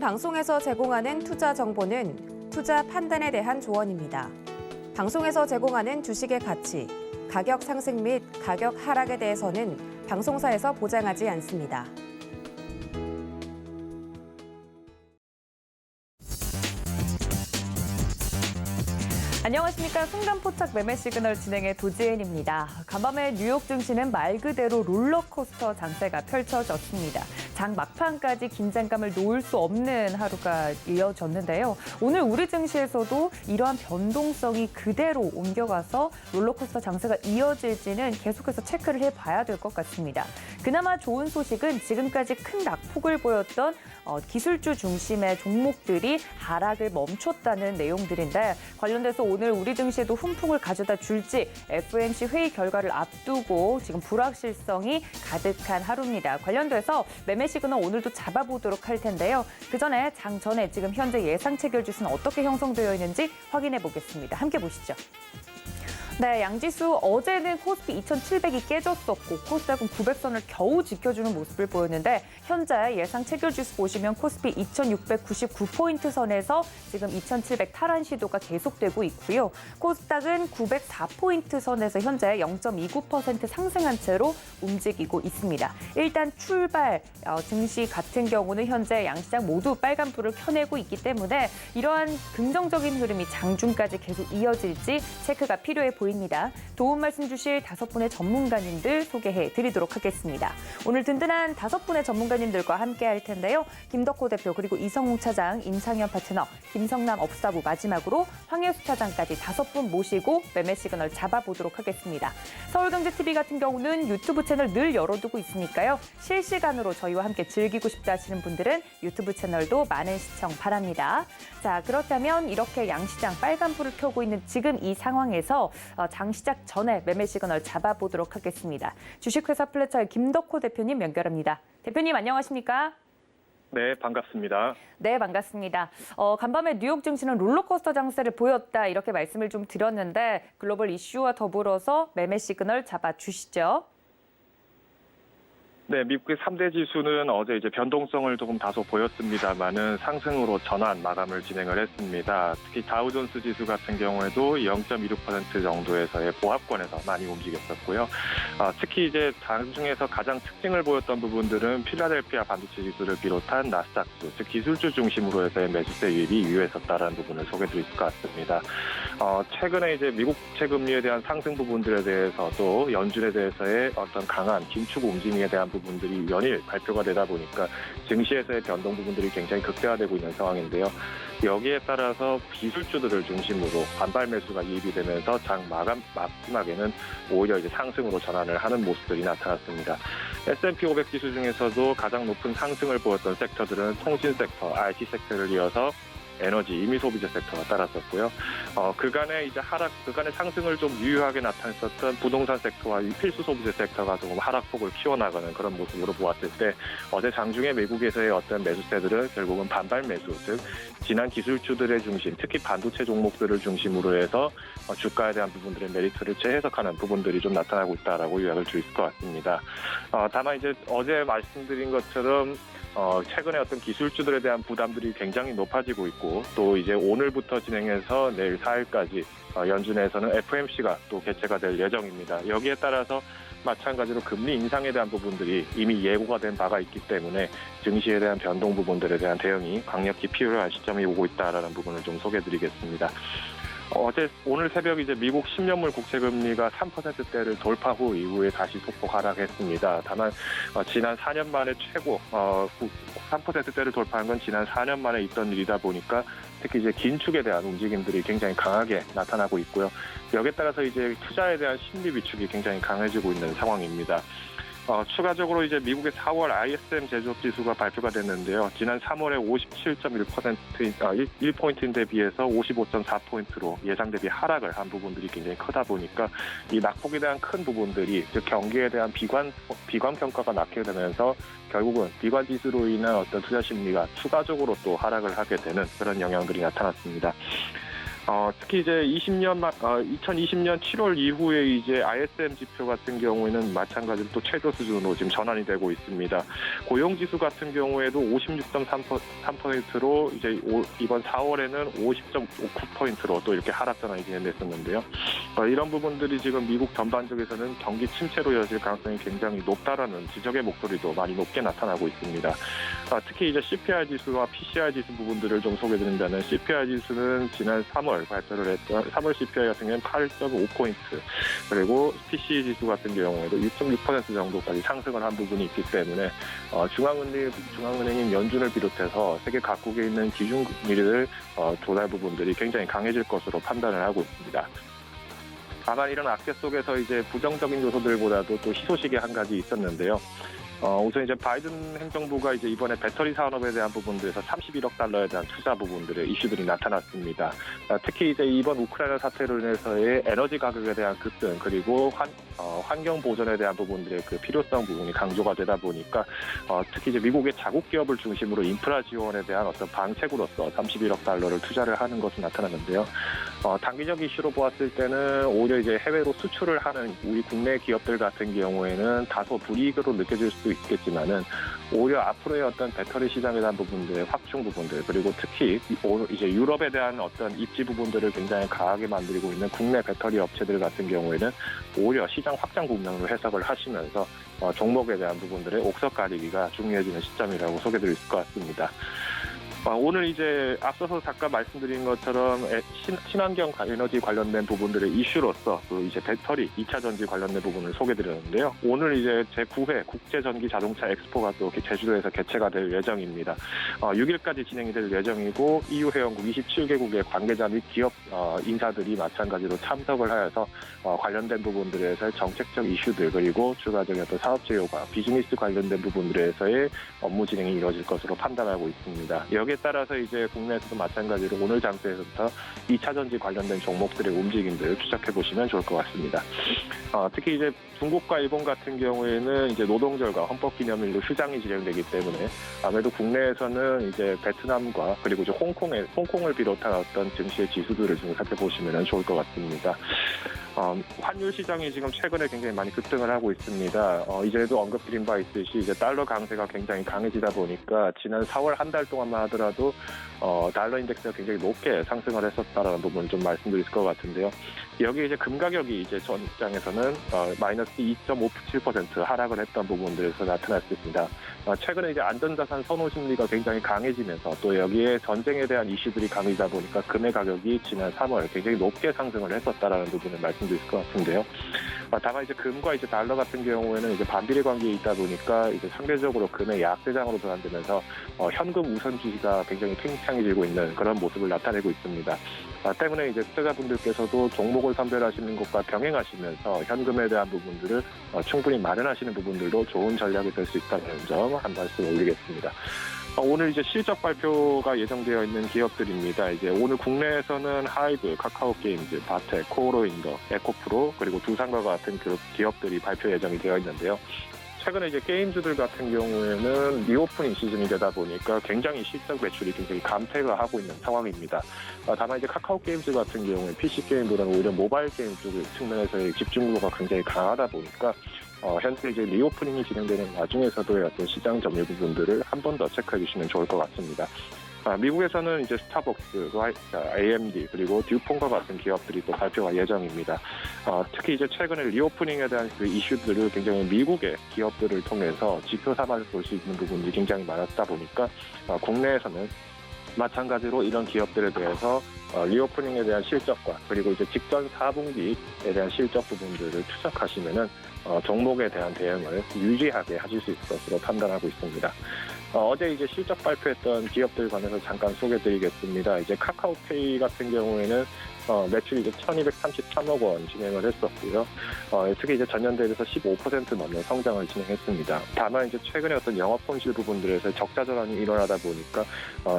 방송에서 제공하는 투자 정보는 투자 판단에 대한 조언입니다. 방송에서 제공하는 주식의 가치, 가격 상승 및 가격 하락에 대해서는 방송사에서 보장하지 않습니다. 안녕하십니까. 순간포착 매매 시그널 진행의 도지은입니다. 간밤에 뉴욕 증시는 말 그대로 롤러코스터 장세가 펼쳐졌습니다. 장 막판까지 긴장감을 놓을 수 없는 하루가 이어졌는데요. 오늘 우리 증시에서도 이러한 변동성이 그대로 옮겨가서 롤러코스터 장세가 이어질지는 계속해서 체크를 해봐야 될 것 같습니다. 그나마 좋은 소식은 지금까지 큰 낙폭을 보였던 기술주 중심의 종목들이 하락을 멈췄다는 내용들인데, 관련돼서 오늘 우리 증시에도 훈풍을 가져다 줄지 FOMC 회의 결과를 앞두고 지금 불확실성이 가득한 하루입니다. 관련돼서 매매 시그널 오늘도 잡아보도록 할 텐데요. 그 전에 장 전에 지금 현재 예상 체결 지수는 어떻게 형성되어 있는지 확인해 보겠습니다. 함께 보시죠. 네, 양지수 어제는 코스피 2,700이 깨졌었고 코스닥은 900선을 겨우 지켜주는 모습을 보였는데, 현재 예상 체결 지수 보시면 코스피 2,699포인트 선에서 지금 2,700 탈환 시도가 계속되고 있고요. 코스닥은 904포인트 선에서 현재 0.29% 상승한 채로 움직이고 있습니다. 일단 출발 증시 같은 경우는 현재 양시장 모두 빨간불을 켜내고 있기 때문에 이러한 긍정적인 흐름이 장중까지 계속 이어질지 체크가 필요해 보입니다. 도움 말씀 주실 5분의 전문가님들 소개해 드리도록 하겠습니다. 오늘 든든한 5분의 전문가님들과 함께 할 텐데요. 김덕호 대표, 그리고 이성웅 차장, 임상현 파트너, 김성남 업사부, 마지막으로 황혜수 차장까지 5분 모시고 매매 시그널 잡아보도록 하겠습니다. 서울경제TV 같은 경우는 유튜브 채널 늘 열어두고 있으니까요. 실시간으로 저희와 함께 즐기고 싶다 하시는 분들은 유튜브 채널도 많은 시청 바랍니다. 자, 그렇다면 이렇게 양시장 빨간불을 켜고 있는 지금 이 상황에서 장 시작 전에 매매 시그널 잡아보도록 하겠습니다. 주식회사 플래처의 김덕호 대표님 연결합니다. 대표님 안녕하십니까? 네, 반갑습니다. 네, 반갑습니다. 간밤에 뉴욕 증시는 롤러코스터 장세를 보였다 이렇게 말씀을 좀 드렸는데, 글로벌 이슈와 더불어서 매매 시그널 잡아주시죠. 네, 미국의 3대 지수는 어제 이제 변동성을 조금 다소 보였습니다만은 상승으로 전환 마감을 진행을 했습니다. 특히 다우존스 지수 같은 경우에도 0.26% 정도에서의 보합권에서 많이 움직였었고요. 특히 이제 장중에서 가장 특징을 보였던 부분들은 필라델피아 반도체 지수를 비롯한 나스닥주, 즉 기술주 중심으로 해서의 매수세 유입이 유효했었다라는 부분을 소개드릴 것 같습니다. 최근에 이제 미국 국채 금리에 대한 상승 부분들에 대해서도 연준에 대해서의 어떤 강한 긴축 움직임에 대한 부분들이 연일 발표가 되다 보니까 증시에서의 변동 부분들이 굉장히 극대화되고 있는 상황인데요. 여기에 따라서 기술주들을 중심으로 반발 매수가 이입이 되면서 장 마지막에는 오히려 이제 상승으로 전환을 하는 모습들이 나타났습니다. S&P 500 지수 중에서도 가장 높은 상승을 보였던 섹터들은 통신 섹터, IT 섹터를 이어서 에너지, 임의 소비재 섹터가 따랐었고요. 그간의 상승을 좀 유효하게 나타냈었던 부동산 섹터와 필수 소비재 섹터가 조금 하락폭을 키워나가는 그런 모습으로 보았을 때, 어제 장중에 미국에서의 어떤 매수세들은 결국은 반발 매수, 즉 지난 기술주들의 중심, 특히 반도체 종목들을 중심으로 해서 주가에 대한 부분들의 메리트를 재해석하는 부분들이 좀 나타나고 있다라고 요약을 줄 수 있을 것 같습니다. 다만 이제 어제 말씀드린 것처럼 최근에 어떤 기술주들에 대한 부담들이 굉장히 높아지고 있고, 또 이제 오늘부터 진행해서 내일 4일까지 연준에서는 FOMC가 또 개최가 될 예정입니다. 여기에 따라서 마찬가지로 금리 인상에 대한 부분들이 이미 예고가 된 바가 있기 때문에 증시에 대한 변동 부분들에 대한 대응이 강력히 필요한 시점이 오고 있다라는 부분을 좀 소개해드리겠습니다. 오늘 새벽 이제 미국 10년물 국채 금리가 3%대를 돌파 후 이후에 다시 소폭 하락했습니다. 다만 지난 4년 만에 최고 3%대를 돌파한 건 지난 4년 만에 있던 일이다 보니까 특히 이제 긴축에 대한 움직임들이 굉장히 강하게 나타나고 있고요. 여기에 따라서 이제 투자에 대한 심리 위축이 굉장히 강해지고 있는 상황입니다. 추가적으로 이제 미국의 4월 ISM 제조업 지수가 발표가 됐는데요. 지난 3월에 1포인트인데 비해서 55.4포인트로 예상 대비 하락을 한 부분들이 굉장히 크다 보니까 이 낙폭에 대한 큰 부분들이, 즉 경기에 대한 비관 평가가 낮게 되면서 결국은 비관 지수로 인한 어떤 투자 심리가 추가적으로 또 하락을 하게 되는 그런 영향들이 나타났습니다. 특히 이제 2020년 7월 이후에 이제 ISM 지표 같은 경우에는 마찬가지로 또 최저 수준으로 지금 전환이 되고 있습니다. 고용지수 같은 경우에도 56.3%로 이제 이번 4월에는 50.59%로 또 이렇게 하락 전환이 진행됐었는데요. 이런 부분들이 지금 미국 전반적에서는 경기 침체로 이어질 가능성이 굉장히 높다라는 지적의 목소리도 많이 높게 나타나고 있습니다. 특히 이제 CPI 지수와 PCI 지수 부분들을 좀 소개드린다면 CPI 지수는 지난 3월 발표를 했던 3월 CPI 같은 경우는 8.5포인트 그리고 PCE 지수 같은 경우에도 6.6% 정도까지 상승을 한 부분이 있기 때문에 중앙은행인 연준을 비롯해서 세계 각국에 있는 기준금리를 조달 부분들이 굉장히 강해질 것으로 판단을 하고 있습니다. 다만 이런 악재 속에서 이제 부정적인 요소들보다도 또 희소식이 한 가지 있었는데요. 우선 이제 바이든 행정부가 이제 이번에 배터리 산업에 대한 부분들에서 31억 달러에 대한 투자 부분들의 이슈들이 나타났습니다. 특히 이제 이번 우크라이나 사태로 인해서의 에너지 가격에 대한 급등 그리고 환경 보전에 대한 부분들의 그 필요성 부분이 강조가 되다 보니까 특히 이제 미국의 자국 기업을 중심으로 인프라 지원에 대한 어떤 방책으로서 31억 달러를 투자를 하는 것이 나타났는데요. 단기적 이슈로 보았을 때는 오히려 이제 해외로 수출을 하는 우리 국내 기업들 같은 경우에는 다소 불이익으로 느껴질 수 있겠지만은 오히려 앞으로의 어떤 배터리 시장에 대한 부분들, 확충 부분들 그리고 특히 이제 유럽에 대한 어떤 입지 부분들을 굉장히 강하게 만들고 있는 국내 배터리 업체들 같은 경우에는 오히려 시장 확장 국면으로 해석을 하시면서 종목에 대한 부분들의 옥석 가리기가 중요해지는 시점이라고 소개드릴 수 있을 것 같습니다. 오늘 이제 앞서서 잠깐 말씀드린 것처럼 친환경 에너지 관련된 부분들의 이슈로서 또 이제 배터리, 2차 전지 관련된 부분을 소개드렸는데요. 오늘 이제 제9회 국제전기 자동차 엑스포가 또 제주도에서 개최가 될 예정입니다. 6일까지 진행이 될 예정이고 EU 회원국 27개국의 관계자 및 기업 인사들이 마찬가지로 참석을 하여서 관련된 부분들에서의 정책적 이슈들 그리고 추가적인 어떤 사업체 효과, 비즈니스 관련된 부분들에서의 업무 진행이 이루어질 것으로 판단하고 있습니다. 여기에 따라서 이제 국내에서도 마찬가지로 오늘 장소에서부터 2차 전지 관련된 종목들의 움직임들을 추적해 보시면 좋을 것 같습니다. 특히 이제 중국과 일본 같은 경우에는 이제 노동절과 헌법기념일로 휴장이 진행되기 때문에 아무래도 국내에서는 이제 베트남과 그리고 이제 홍콩을 비롯한 어떤 증시의 지수들을 좀 살펴보시면 좋을 것 같습니다. 환율 시장이 지금 최근에 굉장히 많이 급등을 하고 있습니다. 이전에도 언급드린 바 있듯이 이제 달러 강세가 굉장히 강해지다 보니까 지난 4월 한 달 동안만 하더라도 달러 인덱스가 굉장히 높게 상승을 했었다라는 부분을 좀 말씀드릴 것 같은데요. 여기 이제 금 가격이 이제 전 입장에서는 마이너스 2.57% 하락을 했던 부분들에서 나타났습니다. 최근에 이제 안전자산 선호 심리가 굉장히 강해지면서 또 여기에 전쟁에 대한 이슈들이 강해지다 보니까 금의 가격이 지난 3월 굉장히 높게 상승을 했었다라는 부분을 말씀드릴 것 같은데요. 다만 이제 금과 이제 달러 같은 경우에는 이제 반비례 관계에 있다 보니까 이제 상대적으로 금의 약세장으로 변환되면서 현금 우선 주시가 굉장히 팽창해지고 있는 그런 모습을 나타내고 있습니다. 때문에 이제 투자자분들께서도 종목을 선별하시는 것과 병행하시면서 현금에 대한 부분들을 충분히 마련하시는 부분들도 좋은 전략이 될 수 있다는 점 한 말씀 올리겠습니다. 오늘 이제 실적 발표가 예정되어 있는 기업들입니다. 이제 오늘 국내에서는 하이브, 카카오게임즈, 바텍, 코오로인더, 에코프로 그리고 두산과 같은 기업들이 발표 예정이 되어 있는데요. 최근에 이제 게임즈들 같은 경우에는 리오프닝 시즌이 되다 보니까 굉장히 실적 매출이 굉장히 감퇴가 하고 있는 상황입니다. 다만 이제 카카오 게임즈 같은 경우에 PC 게임보다는 오히려 모바일 게임 쪽 측면에서의 집중도가 굉장히 강하다 보니까 현재 이제 리오프닝이 진행되는 와중에서도의 어떤 시장 점유 부분들을 한 번 더 체크해 주시면 좋을 것 같습니다. 미국에서는 이제 스타벅스, AMD 그리고 듀폰과 같은 기업들이 또 발표가 예정입니다. 특히 이제 최근에 리오프닝에 대한 그 이슈들을 굉장히 미국의 기업들을 통해서 지표 삼아서 볼 수 있는 부분들이 굉장히 많았다 보니까 국내에서는 마찬가지로 이런 기업들에 대해서 리오프닝에 대한 실적과 그리고 이제 직전 4분기에 대한 실적 부분들을 추적하시면은 종목에 대한 대응을 유리하게 하실 수 있을 것으로 판단하고 있습니다. 어제 이제 실적 발표했던 기업들 관해서 잠깐 소개드리겠습니다. 이제 카카오페이 같은 경우에는 매출이 이제 1,233억 원 진행을 했었고요. 특히 이제 전년 대비해서 15% 넘는 성장을 진행했습니다. 다만 이제 최근에 어떤 영업 손실 부분들에서 적자 전환이 일어나다 보니까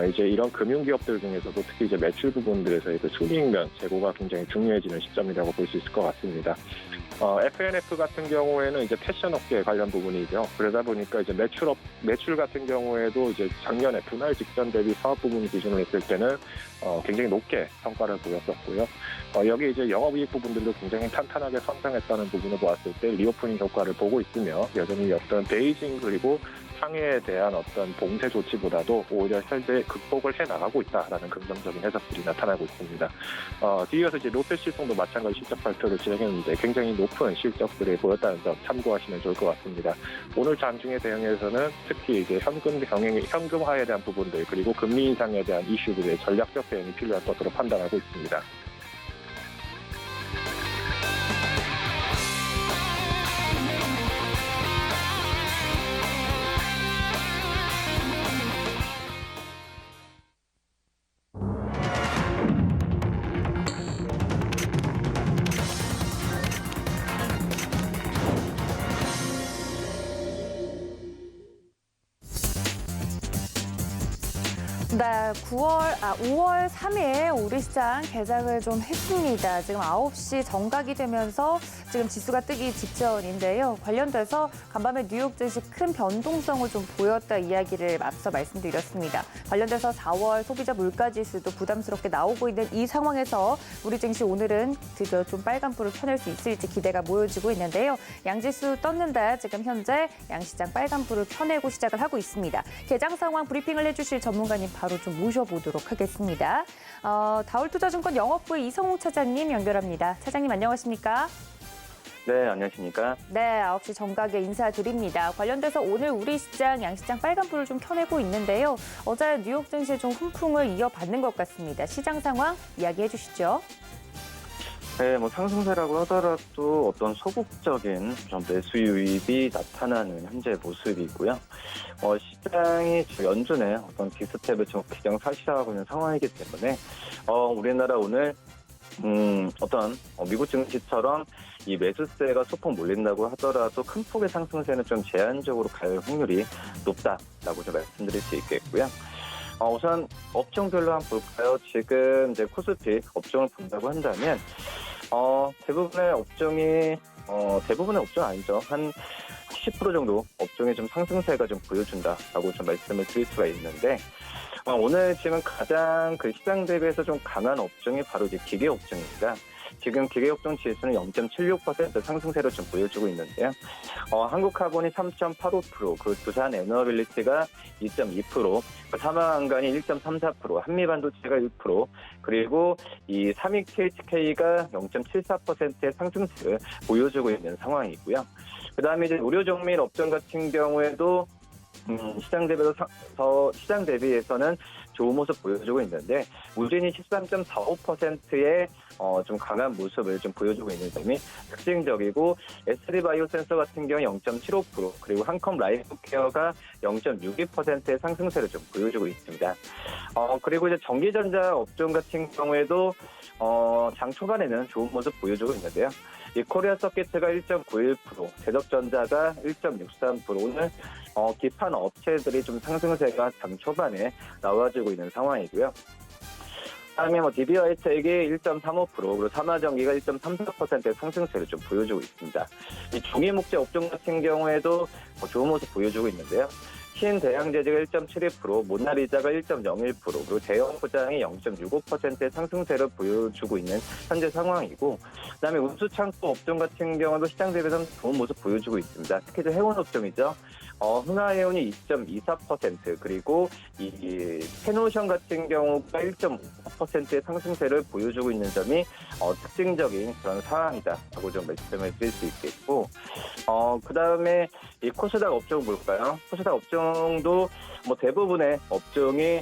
이제 이런 금융기업들 중에서도 특히 이제 매출 부분들에서의 그 순이익면 재고가 굉장히 중요해지는 시점이라고 볼 수 있을 것 같습니다. FNF 같은 경우에는 이제 패션 업계 관련 부분이죠. 그러다 보니까 이제 매출 같은 경우에도 이제 작년에 분할 직전 대비 사업 부분 기준으로 했을 때는 굉장히 높게 성과를 보였었고요. 여기 이제 영업이익 부분들도 굉장히 탄탄하게 성장했다는 부분을 보았을 때 리오프닝 효과를 보고 있으며 여전히 어떤 베이징 그리고 상해에 대한 어떤 봉쇄 조치보다도 오히려 현재 극복을 해 나가고 있다라는 긍정적인 해석들이 나타나고 있습니다. 뒤이어서 이제 롯데실송도 마찬가지 실적 발표를 진행했는데 굉장히 높은 실적들이 보였다는 점 참고하시면 좋을 것 같습니다. 오늘 장중에 대응해서는 특히 이제 현금화에 대한 부분들 그리고 금리 인상에 대한 이슈들의 전략적 대응이 필요할 것으로 판단하고 있습니다. 네, 5월 3일 우리 시장 개장을 좀 했습니다. 지금 9시 정각이 되면서 지금 지수가 뜨기 직전인데요. 관련돼서 간밤에 뉴욕 증시 큰 변동성을 좀 보였다 이야기를 앞서 말씀드렸습니다. 관련돼서 4월 소비자 물가지수도 부담스럽게 나오고 있는 이 상황에서 우리 증시 오늘은 드디어 좀 빨간불을 켜낼 수 있을지 기대가 모여지고 있는데요. 양지수 떴는데 지금 현재 양시장 빨간불을 켜내고 시작을 하고 있습니다. 개장 상황 브리핑을 해주실 전문가님 바로 좀 모셔보도록 하겠습니다. 다올투자증권 영업부의 이성웅 차장님 연결합니다. 차장님 안녕하십니까? 네, 안녕하십니까? 네, 9시 정각에 인사드립니다. 관련돼서 오늘 우리 시장, 양시장 빨간불을 좀 켜내고 있는데요. 어제 뉴욕 증시 좀 훈풍을 이어받는 것 같습니다. 시장 상황 이야기해 주시죠. 네, 상승세라고 하더라도 어떤 소극적인 좀 매수 유입이 나타나는 현재 모습이고요. 시장이 연준의 어떤 기스텝을 좀 기정사실화하고 있는 상황이기 때문에 우리나라 오늘 어떤 미국 증시처럼 이 매수세가 소폭 몰린다고 하더라도 큰 폭의 상승세는 좀 제한적으로 갈 확률이 높다라고 좀 말씀드릴 수 있겠고요. 우선 업종별로 한번 볼까요? 지금 이제 코스피 업종을 본다고 한다면 대부분의 업종 아니죠. 한 10% 정도 업종에 좀 상승세가 좀 보여준다라고 좀 말씀을 드릴 수가 있는데 오늘 지금 가장 그 시장 대비해서 좀 강한 업종이 바로 이제 기계 업종입니다. 지금 기계업종 지수는 0.76% 상승세로 좀 보여주고 있는데요. 한국카본이 3.85%, 그 두산 에너빌리티가 2.2%, 삼화안간이 1.34%, 한미반도체가 1%, 그리고 이 삼익 KHK가 0.74%의 상승세를 보여주고 있는 상황이고요. 그다음에 이제 의료정밀 업종 같은 경우에도 시장 대비해서는 좋은 모습 보여주고 있는데 우진이 13.45%의 좀 강한 모습을 좀 보여주고 있는 점이 특징적이고 SD바이오센서 같은 경우 0.75% 그리고 한컴 라이프케어가 0.62%의 상승세를 좀 보여주고 있습니다. 그리고 이제 전기전자 업종 같은 경우에도 장 초반에는 좋은 모습 보여주고 있는데요. 이 코리아 서킷가 1.91%, 대덕전자가 1.63%, 오늘 기판 업체들이 좀 상승세가 장 초반에 나와주고 있는 상황이고요. 그다음에 DB하이텍이 1.35%, 그리고 삼화전기가 1.34%의 상승세를 좀 보여주고 있습니다. 이 종이목재 업종 같은 경우에도 좋은 모습 보여주고 있는데요. 신대양제재가 1.72%, 모나리자가 1.01%, 그리고 대형포장이 0.65%의 상승세를 보여주고 있는 현재 상황이고, 그다음에 운수창고 업종 같은 경우도 시장 대비해서는 좋은 모습 보여주고 있습니다. 특히 해운 업종이죠. 흥하해운이 2.24%, 그리고 이 페노션 같은 경우가 1.5%의 상승세를 보여주고 있는 점이 특징적인 그런 상황이다라고 좀 말씀을 드릴 수 있겠고, 그다음에 이 코스닥 업종 볼까요? 코스닥 업종도 대부분의 업종이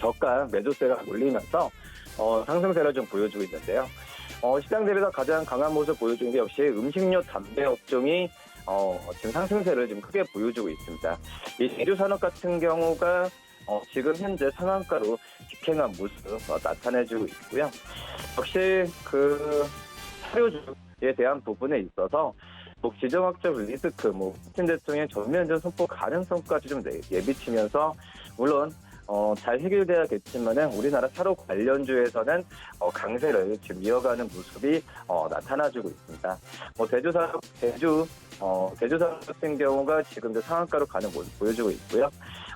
저가 매도세가 몰리면서 상승세를 좀 보여주고 있는데요. 시장 대비해서 가장 강한 모습 보여주는 게 역시 음식료 담배 업종이 지금 상승세를 좀 크게 보여주고 있습니다. 이 제조산업 같은 경우가 지금 현재 상한가로 직행한 모습 나타내주고 있고요. 역시 그 사료주에 대한 부분에 있어서 지정학적 리스크, 푸틴 대통령의 전면전 선포 가능성까지 좀 내비치면서 물론 잘 해결돼야겠지만은 우리나라 차로 관련주에서는 강세를 지금 이어가는 모습이 나타나주고 있습니다. 대주산 같은 경우가 지금 상한가로 가는 모습 보여주고 있고요.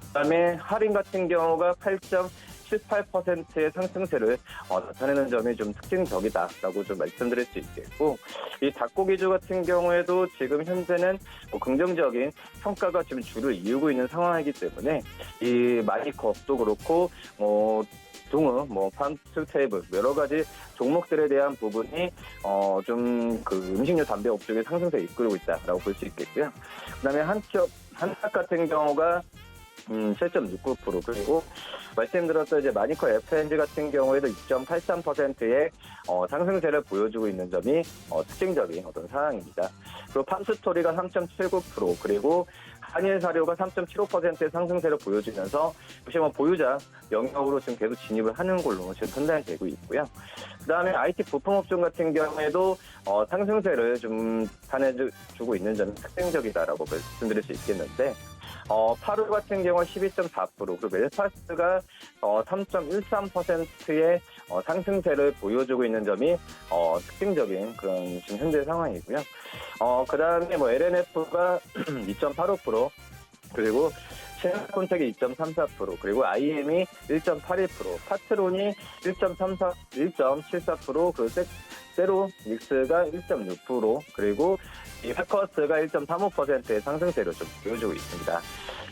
그다음에 할인 같은 경우가 8.78%의 상승세를 나타내는 점이 좀 특징적이다라고 좀 말씀드릴 수 있겠고, 이 닭고기주 같은 경우에도 지금 현재는 긍정적인 평가가 지금 주를 이루고 있는 상황이기 때문에 이 마니컵도 그렇고 동응, 팜스 테이블 여러 가지 종목들에 대한 부분이 좀 그 음식료 담배 업종의 상승세를 이끌고 있다라고 볼 수 있겠고요. 그다음에 한탁 같은 경우가 7.69% 그리고 말씀드렸던 이제 마니커 FNG 같은 경우에도 2.83%의 상승세를 보여주고 있는 점이 특징적인 어떤 상황입니다. 그리고 팜스토리가 3.79% 그리고 한일사료가 3.75%의 상승세를 보여주면서 역시 보유자 영역으로 지금 계속 진입을 하는 걸로 지금 판단이 되고 있고요. 그다음에 IT 부품업종 같은 경우에도 상승세를 좀 나타내주고 있는 점이 특징적이다라고 말씀드릴 수 있겠는데, 파루 같은 경우 12.4% 그리고 멜파스가 3.13%의 상승세를 보여주고 있는 점이 특징적인 그런 지금 현재 상황이고요. 그다음에 LNF가 2.85% 그리고 신한콘텍이 2.34% 그리고 IM이 1.81% 파트론이 1.74% 그리고 세로닉스가 1.6% 그리고 이 패커스가 1.35%의 상승세를 좀 보여주고 있습니다.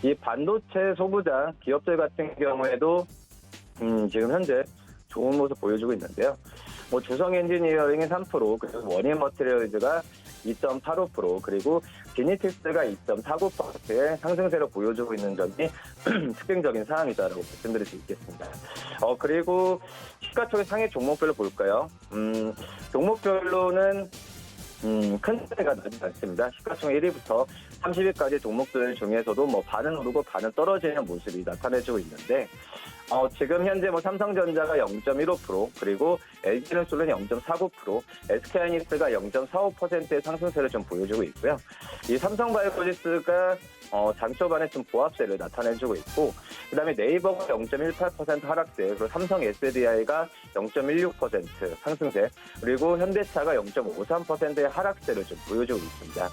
이 반도체 소부장 기업들 같은 경우에도 지금 현재 좋은 모습 보여주고 있는데요. 조성 엔지니어링이 3% 그리고 원인 머티리얼즈가 2.85% 그리고 지니틱스가 2.49%의 상승세를 보여주고 있는 점이 특징적인 사항이다라고 말씀드릴 수 있겠습니다. 그리고 시가총액 상위 종목별로 볼까요? 종목별로는 큰 차이가 나지 않습니다. 시가총액 1위부터 30위까지 종목들 중에서도 반은 오르고 반은 떨어지는 모습이 나타내주고 있는데, 지금 현재 삼성전자가 0.15% 그리고 LG전솔은 0.49% SK하이닉스가 0.45%의 상승세를 좀 보여주고 있고요. 이 삼성바이오로직스가 장 초반에 좀 보합세를 나타내주고 있고, 그다음에 네이버가 0.18% 하락세, 그리고 삼성 SDI가 0.16% 상승세, 그리고 현대차가 0.53%의 하락세를 좀 보여주고 있습니다.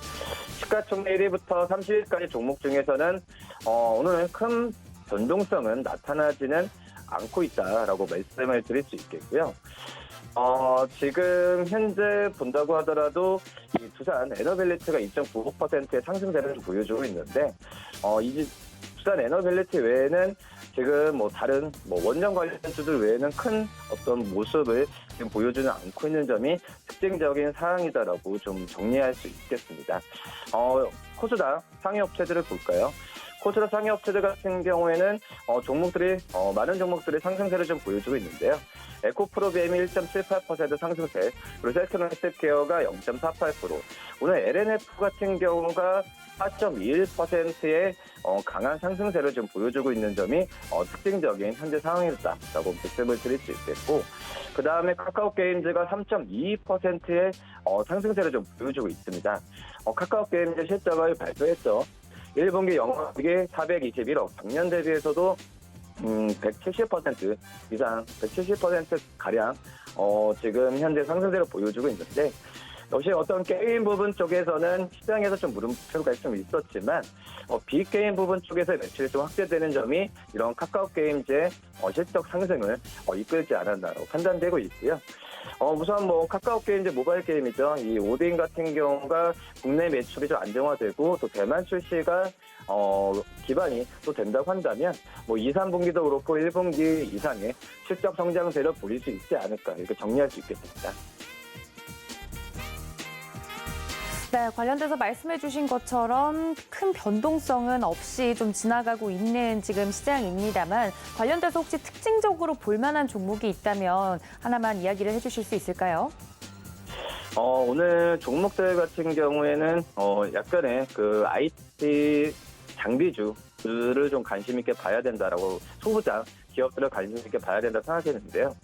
시가총액 1위부터 30위까지 종목 중에서는 오늘은 큰 변동성은 나타나지는 않고 있다라고 말씀을 드릴 수 있겠고요. 지금 현재 본다고 하더라도 이 두산 에너빌리티가 2.95%의 상승세를 보여주고 있는데, 이 두산 에너빌리티 외에는 지금 다른 원전 관련주들 외에는 큰 어떤 모습을 지금 보여주지 않고 있는 점이 특징적인 사항이다라고 좀 정리할 수 있겠습니다. 코스닥 상위 업체들을 볼까요? 코스닥 상위 업체들 같은 경우에는 많은 종목들이 상승세를 좀 보여주고 있는데요. 에코프로비엠이 1.78% 상승세, 그리고 셀트론헬스케어가 0.48%, 오늘 LNF 같은 경우가 4.21%의 강한 상승세를 좀 보여주고 있는 점이 특징적인 현재 상황이었다라고 말씀을 드릴 수 있겠고, 그 다음에 카카오게임즈가 3.22%의 상승세를 좀 보여주고 있습니다. 카카오게임즈 실적을 발표했죠. 1분기 영업이익이 421억, 작년 대비해서도 170% 이상, 170%가량 지금 현재 상승세를 보여주고 있는데, 역시 어떤 게임 부분 쪽에서는 시장에서 좀 물음표가 좀 있었지만 빅게임 부분 쪽에서 매출이 좀 확대되는 점이 이런 카카오게임즈의 실적 상승을 이끌지 않았나라고 판단되고 있고요. 우선 카카오게임즈 모바일 게임이죠. 이 오딘 같은 경우가 국내 매출이 좀 안정화되고 또 대만 출시가 기반이 또 된다고 한다면 2, 3분기도 그렇고 1분기 이상의 실적 성장세를 보일 수 있지 않을까, 이렇게 정리할 수 있겠습니다. 네, 관련돼서 말씀해 주신 것처럼 큰 변동성은 없이 좀 지나가고 있는 지금 시장입니다만, 관련돼서 혹시 특징적으로 볼만한 종목이 있다면 하나만 이야기를 해주실 수 있을까요? 오늘 종목들 같은 경우에는 약간의 그 IT 장비주들을 좀 관심 있게 봐야 된다라고, 소부장 기업들을 관심 있게 봐야 된다 생각했는데요.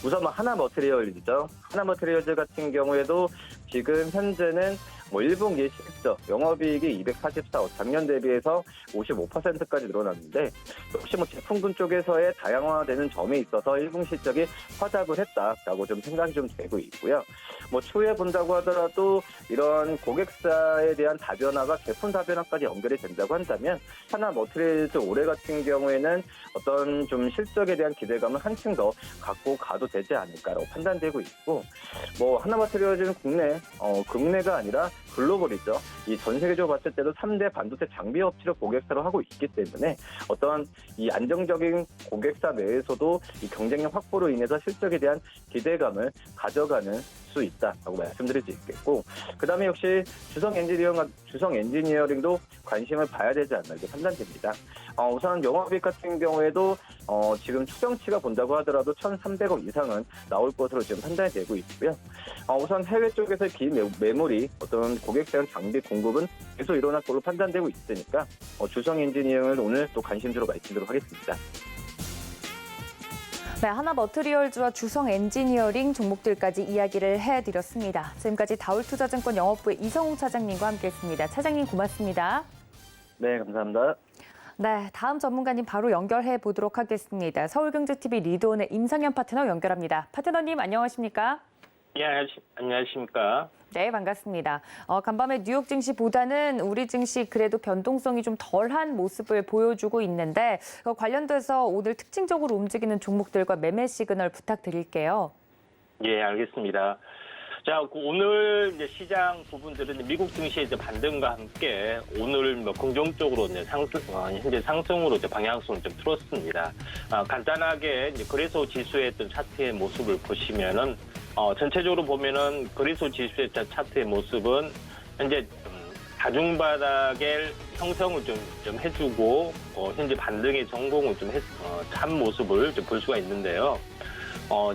우선 하나머티리얼즈죠. 하나머티리얼즈 같은 경우에도 지금 현재는 뭐 1분기 실적, 영업이익이 244억, 작년 대비해서 55%까지 늘어났는데 역시 뭐 제품군 쪽에서의 다양화되는 점에 있어서 1분기 실적이 화답을 했다라고 좀 생각이 좀 되고 있고요. 뭐 추후에 본다고 하더라도 이런 고객사에 대한 다변화가 제품 다변화까지 연결이 된다고 한다면 하나머티리얼즈 올해 같은 경우에는 어떤 좀 실적에 대한 기대감을 한층 더 갖고 가도 되지 않을까라고 판단되고 있고, 뭐 하나머티리얼즈는 국내가 아니라 글로벌이죠. 이 전 세계적으로 봤을 때도 3대 반도체 장비 업체를 고객사로 하고 있기 때문에 어떤 이 안정적인 고객사 내에서도 이 경쟁력 확보로 인해서 실적에 대한 기대감을 가져가는 수 있다라고 말씀드릴 수 있겠고, 그다음에 역시 주성 엔지니어링도 관심을 봐야 되지 않나 이렇게 판단됩니다. 우선 영업이익 같은 경우에도 지금 추정치가 본다고 하더라도 1,300억 이상은 나올 것으로 지금 판단이 되고 있고요. 우선 해외 쪽에서의 비매물이 어떤 고객사용 장비 공급은 계속 일어날 걸로 판단되고 있으니까 주성 엔지니어링을 오늘 또 관심주로 말씀드리도록 하겠습니다. 네, 하나머티리얼즈와 주성 엔지니어링 종목들까지 이야기를 해드렸습니다. 지금까지 다울투자증권 영업부의 이성웅 차장님과 함께했습니다. 차장님 고맙습니다. 네, 감사합니다. 네, 다음 전문가님 바로 연결해 보도록 하겠습니다. 서울경제TV 리드온의 임상현 파트너 연결합니다. 파트너님 안녕하십니까? 예, 안녕하십니까? 네, 반갑습니다. 간밤에 뉴욕 증시보다는 우리 증시 그래도 변동성이 좀 덜한 모습을 보여주고 있는데 관련돼서 오늘 특징적으로 움직이는 종목들과 매매 시그널 부탁드릴게요. 예, 알겠습니다. 자, 오늘 이제 시장 부분들은 미국 증시의 이제 반등과 함께 오늘 뭐 긍정적으로 이제 현재 상승으로 이제 방향성을 좀 틀었습니다. 간단하게 이제 거래소 지수의 어떤 차트의 모습을 보시면은 전체적으로 보면은 거래소 지수의 차트의 모습은 현재 다중바닥의 형성을 좀 해주고 현재 반등의 성공을 좀 한 모습을 좀 볼 수가 있는데요.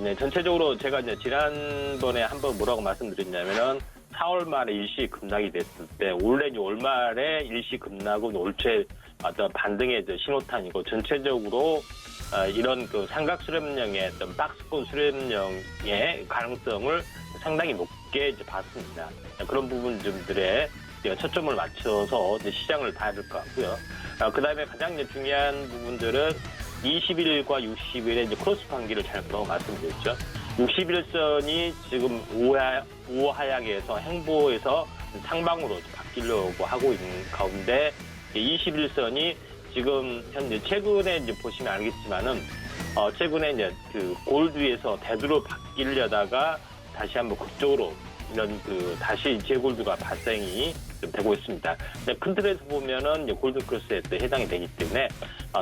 네, 전체적으로 제가 이제 지난번에 한번 뭐라고 말씀드렸냐면은 4월 말에 일시 급락이 됐을 때 원래 이제 올 말에 일시 급락은 올초에 어떤 반등의 이제 신호탄이고 전체적으로 이런 그 삼각 수렴령의 어떤 박스권 수렴령의 가능성을 상당히 높게 이제 봤습니다. 그런 부분들에 초점을 맞춰서 이제 시장을 봐야 될 것 같고요. 그 다음에 가장 이제 중요한 부분들은 20일과 60일의 이제 크로스 관계를 잘 보라고 말씀드렸죠. 60일선이 지금 우하향에서 행보에서 상방으로 바뀌려고 하고 있는 가운데 21일선이 지금 현재 최근에 이제 보시면 알겠지만은 최근에 이제 그 골드에서 데드로 바뀌려다가 다시 한번 극적으로 이런 그 다시 재골드가 발생이 좀 되고 있습니다. 큰 틀에서 보면은 이제 골드 크로스에 해당이 되기 때문에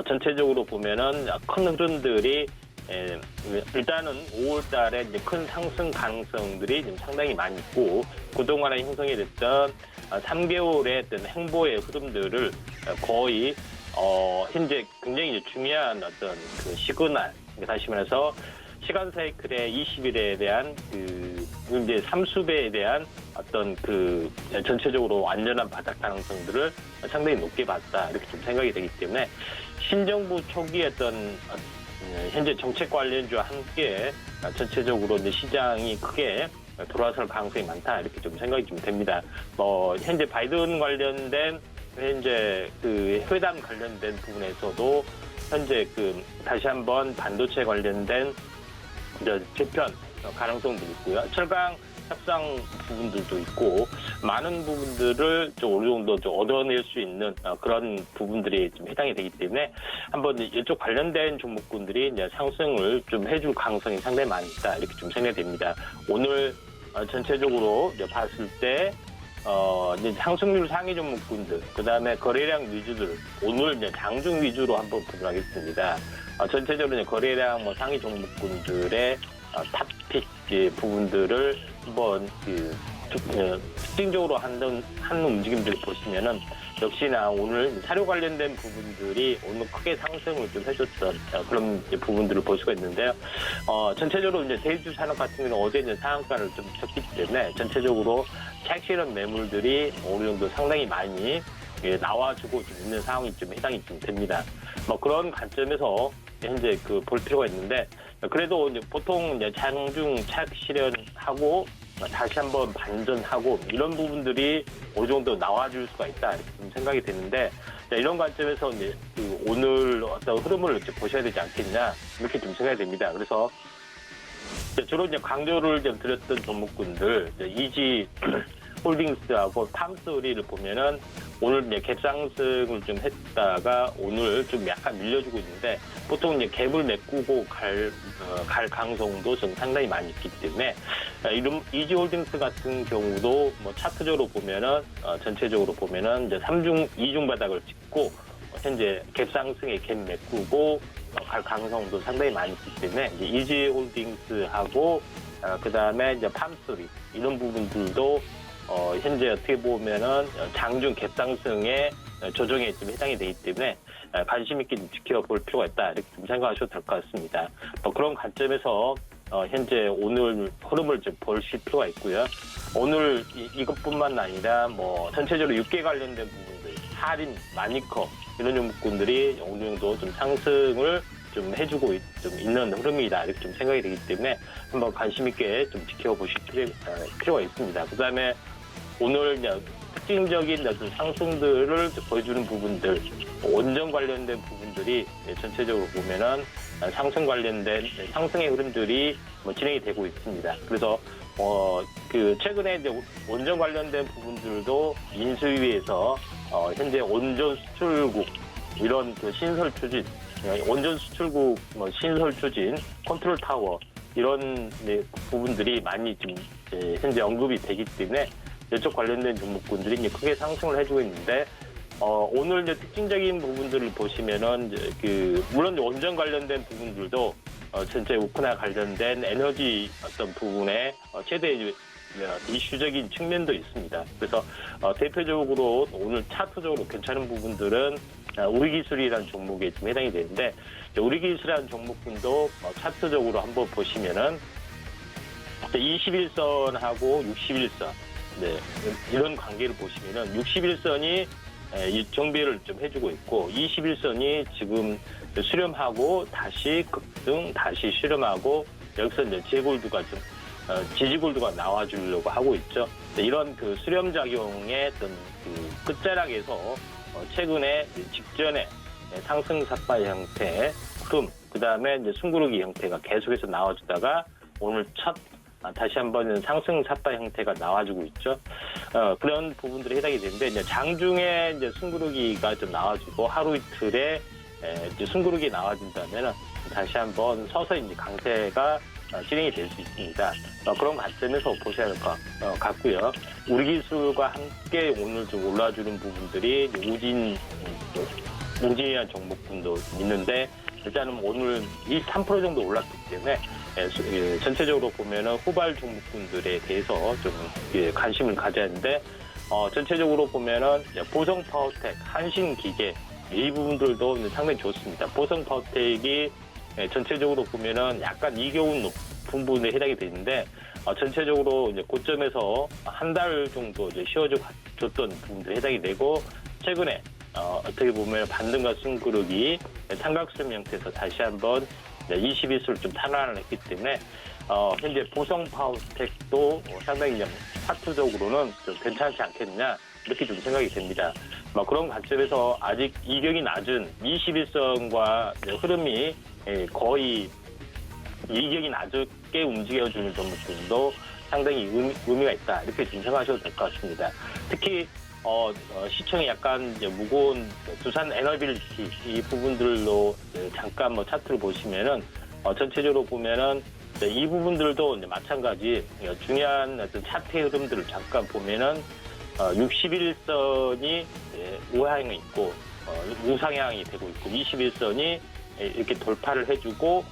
전체적으로 보면은 큰 흐름들이 일단은 5월달에 이제 큰 상승 가능성들이 좀 상당히 많이 있고 그동안에 형성이 됐던 3개월의 어떤 행보의 흐름들을 거의 현재 굉장히 이제 중요한 어떤 그 시그널, 다시 말해서 시간 사이클의 20일에 대한 그 이제 3수배에 대한 어떤 그 전체적으로 안전한 바닥 가능성들을 상당히 높게 봤다 이렇게 좀 생각이 되기 때문에 신정부 초기에 어떤 현재 정책 관련주와 함께 전체적으로 이제 시장이 크게 돌아설 가능성이 많다 이렇게 좀 생각이 좀 됩니다. 현재 바이든 관련된 현재 그 회담 관련된 부분에서도 현재 그 다시 한번 반도체 관련된 재편 가능성도 있고요. 철강 협상 부분들도 있고 많은 부분들을 좀 어느 정도 좀 얻어낼 수 있는 그런 부분들이 좀 해당이 되기 때문에 한번 이쪽 관련된 종목군들이 이제 상승을 좀 해줄 가능성이 상당히 많이 있다 이렇게 좀 생각이 됩니다. 오늘 전체적으로 이제 봤을 때 이제 상승률 상위 종목군들, 그 다음에 거래량 위주들, 오늘 이제 장중 위주로 한번 보도록 하겠습니다. 전체적으로 이제 거래량 상위 종목군들의 탑픽 부분들을 한번 특징적으로 하는 움직임들을 보시면은 역시나 오늘 사료 관련된 부분들이 오늘 크게 상승을 좀 해줬던 그런 부분들을 볼 수가 있는데요. 전체적으로 이제 대주 산업 같은 경우는 어제 이제 상한가를 좀 쳤기 때문에 전체적으로 착실한 매물들이 어느 정도 상당히 많이 나와주고 좀 있는 상황이 좀 해당이 좀 됩니다. 그런 관점에서 현재 볼 필요가 있는데 그래도 이제 보통 이제 장중 착실현하고 다시 한번 반전하고 이런 부분들이 어느 정도 나와줄 수가 있다 이렇게 좀 생각이 되는데 이런 관점에서 이제 오늘 어떤 흐름을 이제 보셔야 되지 않겠냐 이렇게 좀 생각이 됩니다. 그래서 주로 이제 강조를 좀 드렸던 종목군들 이지 홀딩스하고 팜스리를 보면은 오늘 이제 갭상승을 좀 했다가 오늘 좀 약간 밀려주고 있는데 보통 이제 갭을 메꾸고 갈 가능성도 좀 상당히 많이 있기 때문에 이런 이지홀딩스 같은 경우도 뭐 차트적으로 보면은 전체적으로 보면은 이제 2중 바닥을 찍고 현재 갭상승에 갭 메꾸고 갈 가능성도 상당히 많이 있기 때문에 이제 이지홀딩스하고 그다음에 이제 팜스리 이런 부분들도 현재 어떻게 보면은 장중 갭상승의 조정에 좀 해당이 되기 때문에 관심 있게 좀 지켜볼 필요가 있다 이렇게 좀 생각하셔도 될 것 같습니다. 그런 관점에서 현재 오늘 흐름을 좀 보실 필요가 있고요. 오늘 이것뿐만 아니라 뭐 전체적으로 육계 관련된 부분들, 할인, 마니커 이런 종목군들이 어느 정도 좀 상승을 좀 해주고 좀 있는 흐름이다 이렇게 좀 생각이 되기 때문에 한번 관심 있게 좀 지켜보실 필요가 있습니다. 그다음에 오늘 특징적인 어떤 상승들을 보여주는 부분들, 원전 관련된 부분들이 전체적으로 보면은 상승 관련된 상승의 흐름들이 진행이 되고 있습니다. 그래서 최근에 이제 원전 관련된 부분들도 인수위에서 현재 원전 수출국 이런 신설 추진, 원전 수출국 신설 추진, 컨트롤 타워 이런 부분들이 많이 지금 현재 언급이 되기 때문에 이쪽 관련된 종목군들이 이제 크게 상승을 해주고 있는데 오늘 이제 특징적인 부분들을 보시면은 물론 원전 관련된 부분들도 전체 우크라 관련된 에너지 어떤 부분에 최대 이슈적인 측면도 있습니다. 그래서 대표적으로 오늘 차트적으로 괜찮은 부분들은 우리기술이라는 종목에 좀 해당이 되는데 우리기술이라는 종목군도 차트적으로 한번 보시면은 21선하고 61선 이런 관계를 보시면은 61선이 정비를 좀 해주고 있고 21선이 지금 수렴하고 다시 급등, 다시 수렴하고 여기서 이제 제골드가 좀 지지골드가 나와주려고 하고 있죠. 이런 수렴 작용의 어떤 끝자락에서 최근에 직전에 상승 삭발 형태 흐름, 그 다음에 이제 숨구르기 형태가 계속해서 나와주다가 오늘 첫 다시 한번 상승 삭발 형태가 나와주고 있죠. 그런 부분들이 해당이 되는데 이제 장중에 이제 숨구르기가 좀 나와주고 하루 이틀에 이제 숨구르기 나와준다면 다시 한번 서서히 이제 강세가 진행이 될 수 있습니다. 그런 관점에서 보셔야 될 것 같고요. 우리 기술과 함께 오늘 좀 올라주는 부분들이 우진이라는 종목군도 있는데 일단은 오늘 3% 정도 올랐기 때문에 전체적으로 보면은 후발 종목군들에 대해서 좀 관심을 가져야 하는데 전체적으로 보면은 보성 파워텍, 한신기계 이 부분들도 상당히 좋습니다. 보성 파워텍이 전체적으로 보면은 약간 이겨운 높은 부분에 해당이 되는데 전체적으로 이제 고점에서 한 달 정도 이제 쉬어줬던 부분들에 해당이 되고 최근에 어떻게 보면 반등과 숨구르기 삼각수렴 형태에서 다시 한번 21수를 좀 탄환을 했기 때문에 현재 보성 파워텍도 상당히 차트적으로는 좀 괜찮지 않겠느냐 이렇게 좀 생각이 됩니다. 그런 관점에서 아직 이격이 낮은 21선과 흐름이 거의 이격이 낮게 움직여주는 종목들도 상당히 의미가 있다 이렇게 좀 생각하셔도 될 것 같습니다. 특히 시청이 약간 이제 무거운 두산 에너빌리티 이 부분들로 잠깐 차트를 보시면은 전체적으로 보면은 이 부분들도 이제 마찬가지 중요한 어떤 차트의 흐름들을 잠깐 보면은 61선이 우하향이 있고 우상향이 되고 있고 21선이 이렇게 돌파를 해주고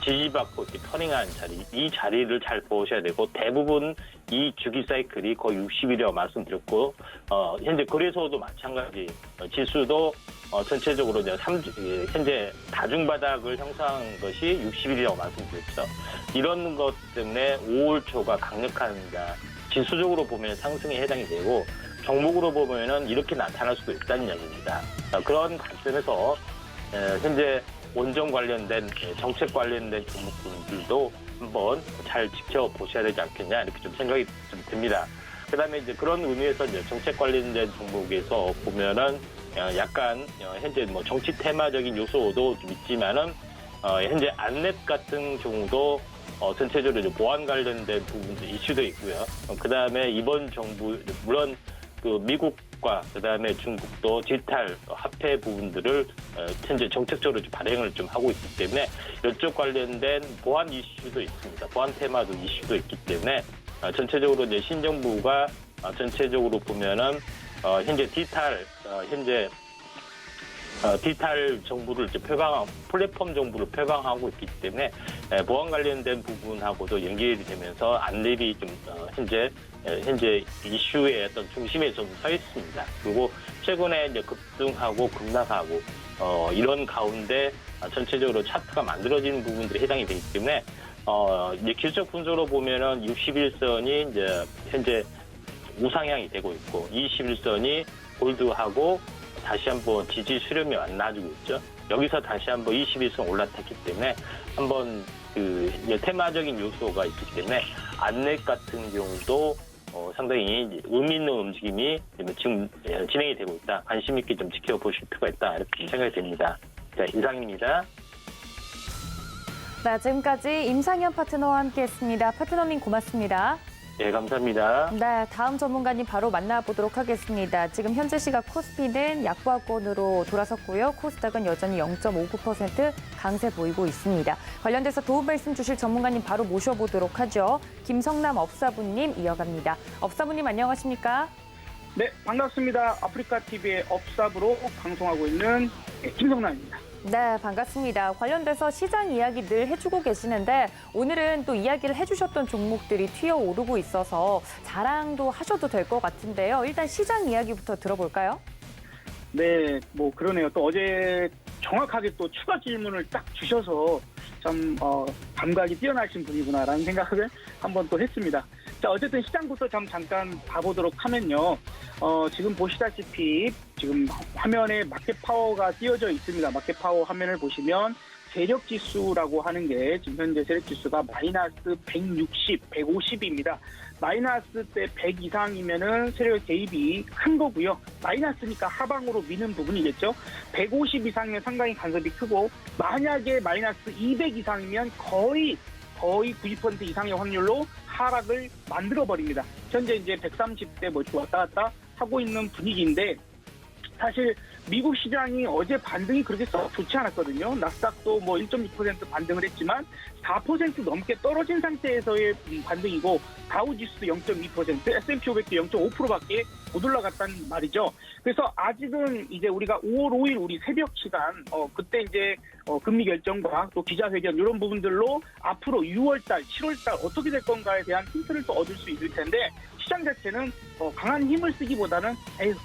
지지받고 이렇게 터닝한 자리, 이 자리를 잘 보셔야 되고 대부분 이 주기 사이클이 거의 60일이라고 말씀드렸고 현재 거래소도 마찬가지 지수도 전체적으로 이제 현재 다중바닥을 형성한 것이 60일이라고 말씀드렸죠. 이런 것 때문에 5월 초가 강력한 지수적으로 보면 상승에 해당이 되고 종목으로 보면은 이렇게 나타날 수도 있다는 이야기입니다. 그런 관점에서 현재 원전 관련된 정책 관련된 종목들도 한번 잘 지켜보셔야 되지 않겠냐 이렇게 좀 생각이 좀 듭니다. 그다음에 이제 그런 의미에서 이제 정책 관련된 종목에서 보면은 약간 현재 뭐 정치 테마적인 요소도 좀 있지만은 현재 안넷 같은 경우도 전체적으로 이제 보안 관련된 부분도 이슈도 있고요. 그다음에 이번 정부 물론 그 미국과 그다음에 중국도 디지털 화폐 부분들을 현재 정책적으로 좀 발행을 좀 하고 있기 때문에 이쪽 관련된 보안 이슈도 있습니다. 보안 테마도 이슈도 있기 때문에 전체적으로 이제 신정부가 전체적으로 보면은 현재 디지털 정부를 이제 플랫폼 정부를 표방하고 있기 때문에 보안 관련된 부분하고도 연결이 되면서 안랩이 좀 현재 이슈의 어떤 중심에 좀 서 있습니다. 그리고 최근에 이제 급등하고 급락하고 이런 가운데 전체적으로 차트가 만들어지는 부분들이 해당이 되기 때문에 이제 기술적 분석으로 보면은 61선이 이제 현재 우상향이 되고 있고 21선이 홀드하고 다시 한번 지지 수렴이 만나주고 있죠. 여기서 다시 한번 21선 올라탔기 때문에 한번 그 이제 테마적인 요소가 있기 때문에 안넷 같은 경우도 상당히 의미 있는 움직임이 지금 진행이 되고 있다. 관심 있게 좀 지켜보실 필요가 있다. 이렇게 생각이 됩니다. 자, 이상입니다. 네, 지금까지 임상현 파트너와 함께했습니다. 파트너님 고맙습니다. 네, 감사합니다. 네, 다음 전문가님 바로 만나보도록 하겠습니다. 지금 현재 시각 코스피는 약보합권으로 돌아섰고요. 코스닥은 여전히 0.59% 강세 보이고 있습니다. 관련돼서 도움 말씀 주실 전문가님 바로 모셔보도록 하죠. 김성남 업사부님 이어갑니다. 업사부님 안녕하십니까? 네, 반갑습니다. 아프리카TV의 업사부로 방송하고 있는 김성남입니다. 네, 반갑습니다. 관련돼서 시장 이야기 늘 해주고 계시는데 오늘은 또 이야기를 해주셨던 종목들이 튀어오르고 있어서 자랑도 하셔도 될 것 같은데요. 일단 시장 이야기부터 들어볼까요? 네, 뭐 그러네요. 또 어제 정확하게 또 추가 질문을 딱 주셔서 참 감각이 뛰어나신 분이구나라는 생각을 한번 또 했습니다. 자, 어쨌든 시장부터 잠깐 봐보도록 하면요. 지금 보시다시피 지금 화면에 마켓 파워가 띄어져 있습니다. 마켓 파워 화면을 보시면 세력 지수라고 하는 게 지금 현재 세력 지수가 마이너스 160, 150입니다. 마이너스 때 100 이상이면은 세력 대입이 큰 거고요. 마이너스니까 하방으로 미는 부분이겠죠. 150 이상이면 상당히 간섭이 크고 만약에 마이너스 200 이상이면 거의 90% 이상의 확률로 하락을 만들어버립니다. 현재 이제 130대 뭐 왔다 갔다 하고 있는 분위기인데 사실 미국 시장이 어제 반등이 그렇게 썩 좋지 않았거든요. 나스닥도 뭐 1.6% 반등을 했지만 4% 넘게 떨어진 상태에서의 반등이고 다우지수도 0.2%, S&P 500도 0.5%밖에 못 올라갔단 말이죠. 그래서 아직은 이제 우리가 5월 5일 우리 새벽 시간 그때 이제 금리 결정과 또 기자회견 이런 부분들로 앞으로 6월달, 7월달 어떻게 될 건가에 대한 힌트를 또 얻을 수 있을 텐데 시장 자체는 강한 힘을 쓰기보다는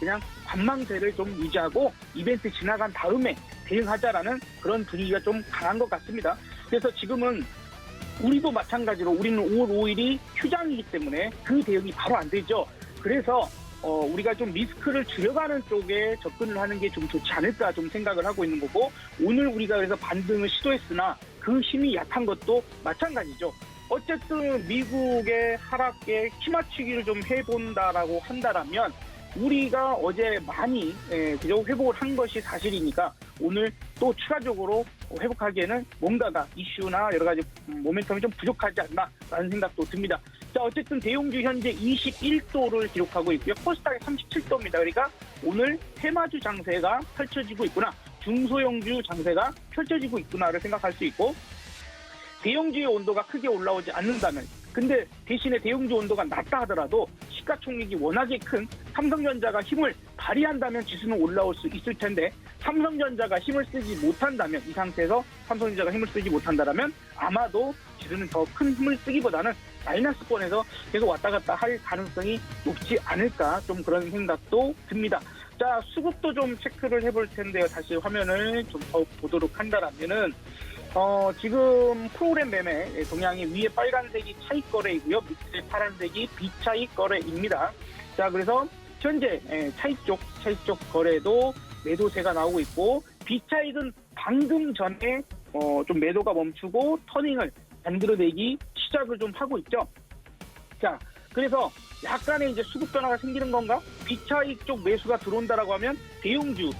그냥 관망세를 좀 유지하고 이벤트 지나간 다음에 대응하자라는 그런 분위기가 좀 강한 것 같습니다. 그래서 지금은 우리도 마찬가지로 우리는 5월 5일이 휴장이기 때문에 그 대응이 바로 안 되죠. 그래서 우리가 좀 리스크를 줄여가는 쪽에 접근을 하는 게 좀 좋지 않을까 좀 생각을 하고 있는 거고 오늘 우리가 그래서 반등을 시도했으나 그 힘이 약한 것도 마찬가지죠. 어쨌든 미국의 하락에 키맞추기를 좀 해본다라고 한다라면 우리가 어제 많이 그저 회복을 한 것이 사실이니까 오늘 또 추가적으로 회복하기에는 뭔가가 이슈나 여러 가지 모멘텀이 좀 부족하지 않나라는 생각도 듭니다. 자, 어쨌든 대형주 현재 21도를 기록하고 있고요. 코스닥이 37도입니다. 그러니까 오늘 테마주 장세가 펼쳐지고 있구나. 중소형주 장세가 펼쳐지고 있구나를 생각할 수 있고 대형주의 온도가 크게 올라오지 않는다면 근데 대신에 대형주 온도가 낮다 하더라도 시가총액이 워낙에 큰 삼성전자가 힘을 발휘한다면 지수는 올라올 수 있을 텐데 삼성전자가 힘을 쓰지 못한다면 이 상태에서 삼성전자가 힘을 쓰지 못한다면 아마도 지수는 더 큰 힘을 쓰기보다는 마이너스권에서 계속 왔다 갔다 할 가능성이 높지 않을까 좀 그런 생각도 듭니다. 자, 수급도 좀 체크를 해볼 텐데요. 다시 화면을 좀 더 보도록 한다라면은 지금 프로그램 매매 동향이 위에 빨간색이 차익 거래이고요. 밑에 파란색이 비차익 거래입니다. 자, 그래서 현재 차익 쪽 거래도 매도세가 나오고 있고 B차익은 방금 전에 좀 매도가 멈추고 터닝을 만들어내기 시작을 좀 하고 있죠. 자, 그래서 약간의 이제 수급 변화가 생기는 건가? B차익 쪽 매수가 들어온다라고 하면 대형주,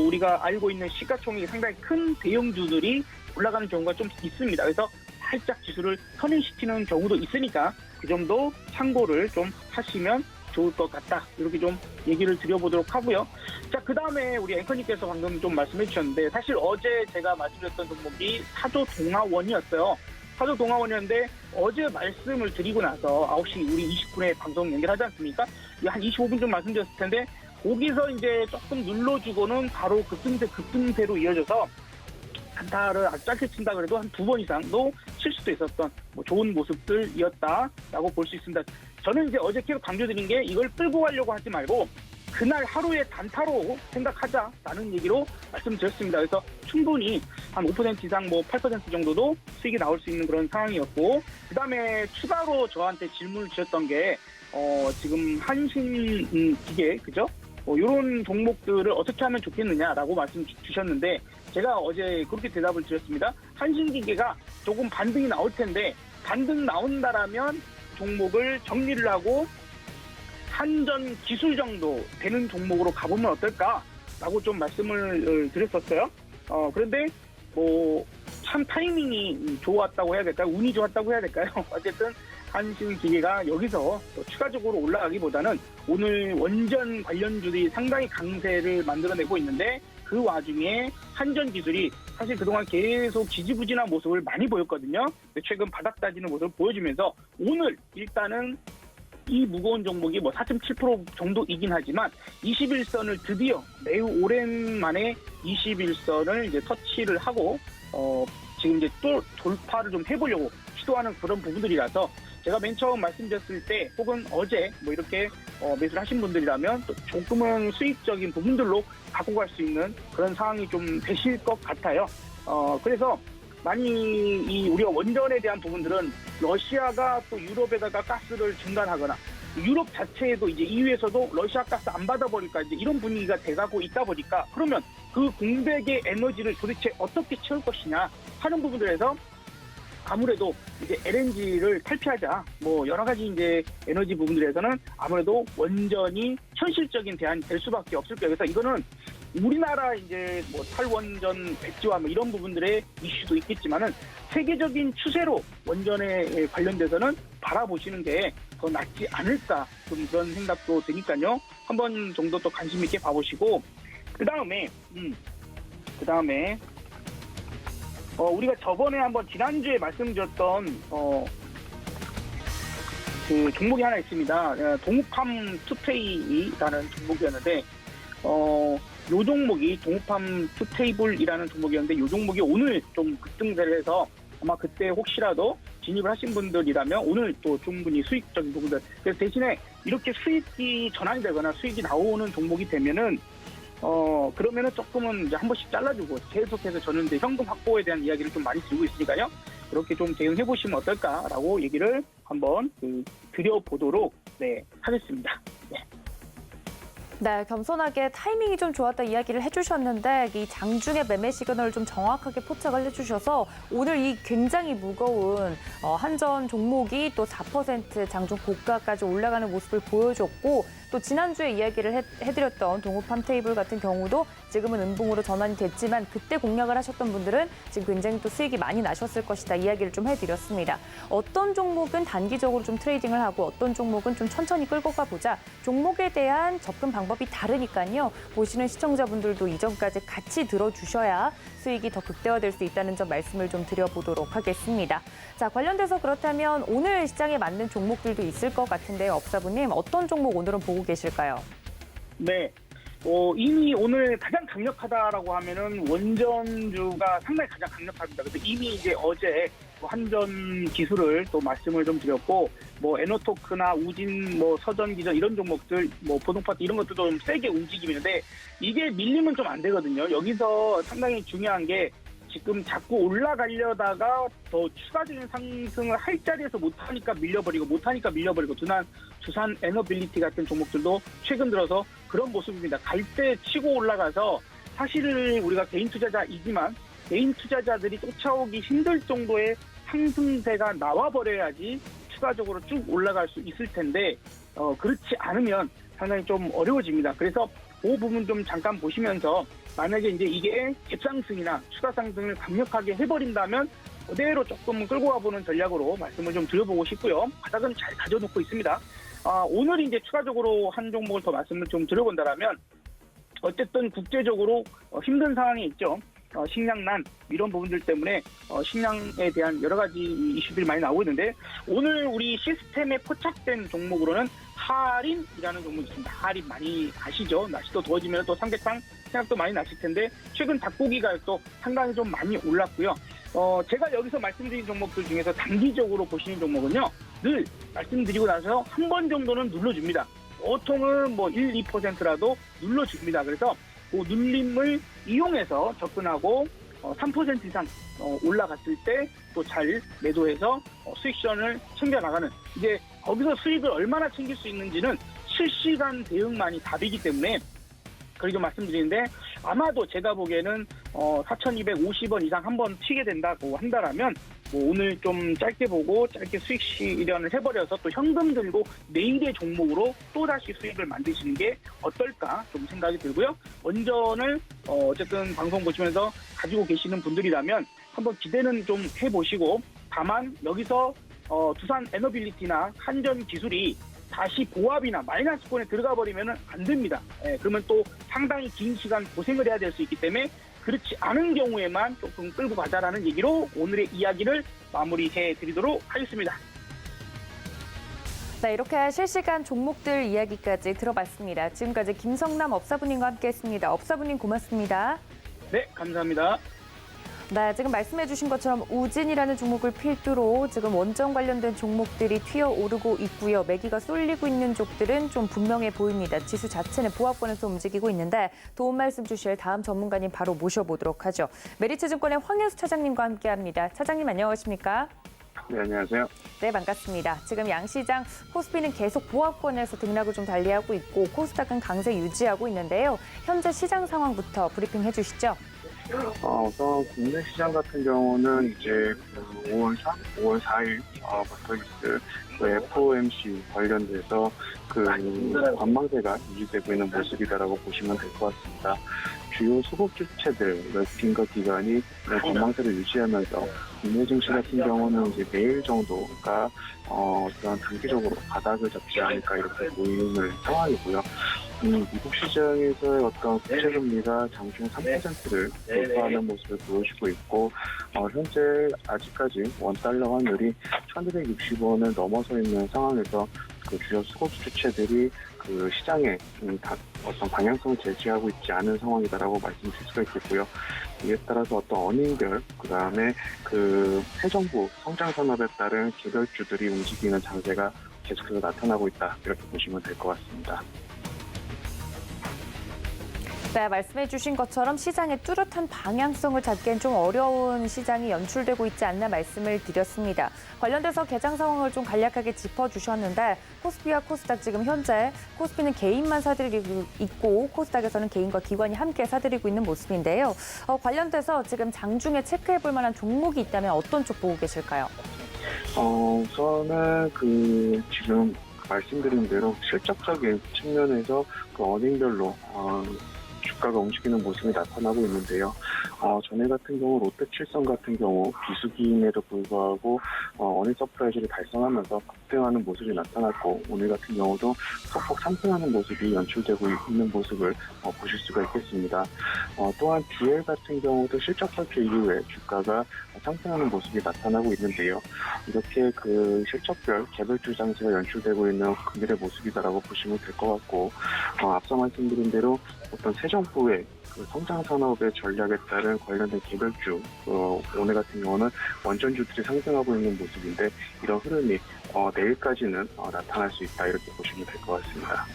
우리가 알고 있는 시가총액이 상당히 큰 대형주들이 올라가는 경우가 좀 있습니다. 그래서 살짝 지수를 터닝시키는 경우도 있으니까 그 점도 참고를 좀 하시면 좋을 것 같다. 이렇게 좀 얘기를 드려보도록 하고요. 자, 그 다음에 우리 앵커님께서 방금 좀 말씀해 주셨는데 사실 어제 제가 말씀드렸던 종목이 사조동아원이었어요. 사조동아원이었는데 어제 말씀을 드리고 나서 9시 우리 20분에 방송 연결하지 않습니까? 한 25분 좀 말씀드렸을 텐데 거기서 이제 조금 눌러주고는 바로 급등세로 이어져서 단타를 아주 짧게 친다 그래도 한 2번 이상도 칠 수도 있었던 좋은 모습들이었다라고 볼 수 있습니다. 저는 이제 어제 계속 강조드린 게 이걸 끌고 가려고 하지 말고 그날 하루의 단타로 생각하자라는 얘기로 말씀드렸습니다. 그래서 충분히 한 5% 이상 8% 정도도 수익이 나올 수 있는 그런 상황이었고 그다음에 추가로 저한테 질문을 주셨던 게 지금 한신기계 그죠? 이런 종목들을 어떻게 하면 좋겠느냐라고 말씀 주셨는데 제가 어제 그렇게 대답을 드렸습니다. 한신기계가 조금 반등이 나올 텐데 반등 나온다라면 종목을 정리를 하고 한전 기술 정도 되는 종목으로 가보면 어떨까라고 좀 말씀을 드렸었어요. 그런데 참 타이밍이 좋았다고 해야 될까요? 운이 좋았다고 해야 될까요? 어쨌든 한신기계가 여기서 또 추가적으로 올라가기보다는 오늘 원전 관련주들이 상당히 강세를 만들어내고 있는데 그 와중에 한전기술이 사실 그동안 계속 지지부진한 모습을 많이 보였거든요. 최근 바닥 다지는 모습을 보여주면서 오늘 일단은 이 무거운 종목이 4.7% 정도이긴 하지만 21선을 드디어 매우 오랜만에 21선을 이제 터치를 하고 지금 이제 또 돌파를 좀 해보려고 시도하는 그런 부분들이라서 제가 맨 처음 말씀드렸을 때 혹은 어제 이렇게 매수를 하신 분들이라면 또 조금은 수익적인 부분들로 갖고 갈 수 있는 그런 상황이 좀 되실 것 같아요. 그래서 많이 우리가 원전에 대한 부분들은 러시아가 또 유럽에다가 가스를 중단하거나 유럽 자체에도 이제 EU에서도 러시아 가스 안 받아버릴까 이제 이런 분위기가 돼가고 있다 보니까 그러면 그 공백의 에너지를 도대체 어떻게 채울 것이냐 하는 부분들에서 아무래도 이제 LNG를 탈피하자 여러 가지 이제 에너지 부분들에서는 아무래도 원전이 현실적인 대안이 될 수밖에 없을 거예요. 그래서 이거는 우리나라 이제 탈원전 백지화 이런 부분들의 이슈도 있겠지만은 세계적인 추세로 원전에 관련돼서는 바라보시는 게 더 낫지 않을까 좀 그런 생각도 드니까요. 한 번 정도 또 관심 있게 봐보시고 그 다음에 우리가 저번에 한번 지난주에 말씀드렸던 그 종목이 하나 있습니다. 동우팜 투페이라는 종목이었는데 요 종목이 동우팜 투테이블이라는 종목이었는데 요 종목이 오늘 좀 급등세를 해서 아마 그때 혹시라도 진입을 하신 분들이라면 오늘 또 충분히 수익적인 부분들 그래서 대신에 이렇게 수익이 전환이 되거나 수익이 나오는 종목이 되면은 그러면은 조금은 이제 한 번씩 잘라주고 계속해서 저는 이제 현금 확보에 대한 이야기를 좀 많이 드리고 있으니까요. 이렇게 좀 대응해 보시면 어떨까라고 얘기를 한번 드려보도록 하겠습니다. 네, 겸손하게 타이밍이 좀 좋았다 이야기를 해주셨는데 이 장중에 매매 시그널을 좀 정확하게 포착을 해주셔서 오늘 이 굉장히 무거운 한전 종목이 또 4% 장중 고가까지 올라가는 모습을 보여줬고 또 지난주에 이야기를 해드렸던 동우팜 테이블 같은 경우도 지금은 은봉으로 전환이 됐지만 그때 공략을 하셨던 분들은 지금 굉장히 또 수익이 많이 나셨을 것이다 이야기를 좀 해드렸습니다. 어떤 종목은 단기적으로 좀 트레이딩을 하고 어떤 종목은 좀 천천히 끌고 가보자. 종목에 대한 접근 방법이 다르니까요. 보시는 시청자분들도 이전까지 같이 들어주셔야 수익이 더 극대화될 수 있다는 점 말씀을 좀 드려보도록 하겠습니다. 자, 관련돼서 그렇다면 오늘 시장에 맞는 종목들도 있을 것 같은데요. 업사부님, 어떤 종목 오늘은 보고 계실까요? 네. 이미 오늘 가장 강력하다라고 하면은 원전주가 상당히 가장 강력합니다. 그래서 이미 이제 어제 한전 기술을 또 말씀을 좀 드렸고, 에너토크나 우진, 서전기전 이런 종목들, 보동파트 이런 것들도 좀 세게 움직이는데 이게 밀리면 좀 안 되거든요. 여기서 상당히 중요한 게 지금 자꾸 올라가려다가 더 추가적인 상승을 할 자리에서 못하니까 밀려버리고 두산 에너빌리티 같은 종목들도 최근 들어서 그런 모습입니다. 갈 때 치고 올라가서 사실은 우리가 개인 투자자이지만 개인 투자자들이 쫓아오기 힘들 정도의 상승세가 나와버려야지 추가적으로 쭉 올라갈 수 있을 텐데 그렇지 않으면 상당히 좀 어려워집니다. 그래서 그 부분 좀 잠깐 보시면서 만약에 이제 이게 갭상승이나 추가 상승을 강력하게 해버린다면 그대로 조금 끌고 가보는 전략으로 말씀을 좀 드려보고 싶고요. 바닥은 잘 다져놓고 있습니다. 오늘 이제 추가적으로 한 종목을 더 말씀을 좀 드려본다라면 어쨌든 국제적으로 힘든 상황이 있죠. 식량난 이런 부분들 때문에 식량에 대한 여러 가지 이슈들이 많이 나오고 있는데 오늘 우리 시스템에 포착된 종목으로는 하림이라는 종목이 있습니다. 하림 많이 아시죠? 날씨도 더워지면 또 삼계탕 생각도 많이 나실 텐데 최근 닭고기가 또 상당히 좀 많이 올랐고요. 제가 여기서 말씀드린 종목들 중에서 단기적으로 보시는 종목은요. 늘 말씀드리고 나서 한 번 정도는 눌러줍니다. 보통은 뭐 1, 2%라도 눌러줍니다. 그래서 그 눌림을 이용해서 접근하고 3% 이상 올라갔을 때 또 잘 매도해서 수익션을 챙겨나가는 이제 거기서 수익을 얼마나 챙길 수 있는지는 실시간 대응만이 답이기 때문에 그렇게 말씀드리는데 아마도 제가 보기에는 4,250원 이상 한번 튀게 된다고 한다라면 뭐 오늘 좀 짧게 보고 짧게 수익 실현을 해버려서 또 현금 들고 내일의 종목으로 또다시 수익을 만드시는 게 어떨까 좀 생각이 들고요. 원전을 어쨌든 방송 보시면서 가지고 계시는 분들이라면 한번 기대는 좀 해보시고 다만 여기서 두산 에너빌리티나 한전 기술이 다시 보합이나 마이너스권에 들어가 버리면 안 됩니다. 그러면 또 상당히 긴 시간 고생을 해야 될 수 있기 때문에 그렇지 않은 경우에만 조금 끌고 가자라는 얘기로 오늘의 이야기를 마무리해 드리도록 하겠습니다. 네, 이렇게 실시간 종목들 이야기까지 들어봤습니다. 지금까지 김성남 업사부님과 함께했습니다. 업사부님 고맙습니다. 네, 감사합니다. 네, 지금 말씀해 주신 것처럼 우진이라는 종목을 필두로 지금 원전 관련된 종목들이 튀어오르고 있고요. 매기가 쏠리고 있는 쪽들은 좀 분명해 보입니다. 지수 자체는 보합권에서 움직이고 있는데 도움 말씀 주실 다음 전문가님 바로 모셔보도록 하죠. 메리츠증권의 황현수 차장님과 함께합니다. 차장님 안녕하십니까? 네, 안녕하세요. 네, 반갑습니다. 지금 양시장 코스피는 계속 보합권에서 등락을 좀 달리하고 있고 코스닥은 강세 유지하고 있는데요. 현재 시장 상황부터 브리핑 해주시죠. 우선 국내 시장 같은 경우는 이제 5월 4일 부터 있을 FOMC 관련돼서 그 관망세가 유지되고 있는 모습이다라고 보시면 될 것 같습니다. 주요 수급 주체들 긴거 기관이 관망세를 유지하면서 국내 증시 같은 경우는 이제 내일 정도가 어떤 단기적으로 바닥을 잡지 않을까 이렇게 보이는 상황이고요. 미국 시장에서의 어떤 국채금리가 장중 3%를 돌파하는 모습을 보여주고 있고 현재 아직까지 원달러 환율이 1,260원을 넘어서 있는 상황에서 그 주요 수급 주체들이 그 시장에 어떤 방향성을 제시하고 있지 않은 상황이다라고 말씀드릴 수가 있겠고요. 이에 따라서 어떤 어닝별, 그 다음에 그 새 정부 성장 산업에 따른 개별주들이 움직이는 장세가 계속해서 나타나고 있다 이렇게 보시면 될 것 같습니다. 네, 말씀해 주신 것처럼 시장의 뚜렷한 방향성을 잡기엔 좀 어려운 시장이 연출되고 있지 않나 말씀을 드렸습니다. 관련돼서 개장 상황을 좀 간략하게 짚어주셨는데 코스피와 코스닥 지금 현재 코스피는 개인만 사들이고 있고 코스닥에서는 개인과 기관이 함께 사들이고 있는 모습인데요. 관련돼서 지금 장중에 체크해 볼 만한 종목이 있다면 어떤 쪽 보고 계실까요? 우선은 지금 말씀드린 대로 실적적인 측면에서 그 어닝별로 주가가 움직이는 모습이 나타나고 있는데요. 전에 같은 경우 롯데칠성 같은 경우 비수기임에도 불구하고 어닝 서프라이즈를 달성하면서 급등하는 모습이 나타났고 오늘 같은 경우도 소폭 상승하는 모습이 연출되고 있는 모습을 보실 수가 있겠습니다. 또한 DL 같은 경우도 실적 발표 이후에 주가가 상승하는 모습이 나타나고 있는데요. 이렇게 그 실적별 개별주 장세가 연출되고 있는 금일의 모습이다라고 보시면 될 것 같고 앞서 말씀드린 대로 어떤 새 정부의 그 성장 산업의 전략에 따른 관련된 개별주 오늘 같은 경우는 원전주들이 상승하고 있는 모습인데 이런 흐름이 내일까지는 나타날 수 있다 이렇게 보시면 될 것 같습니다.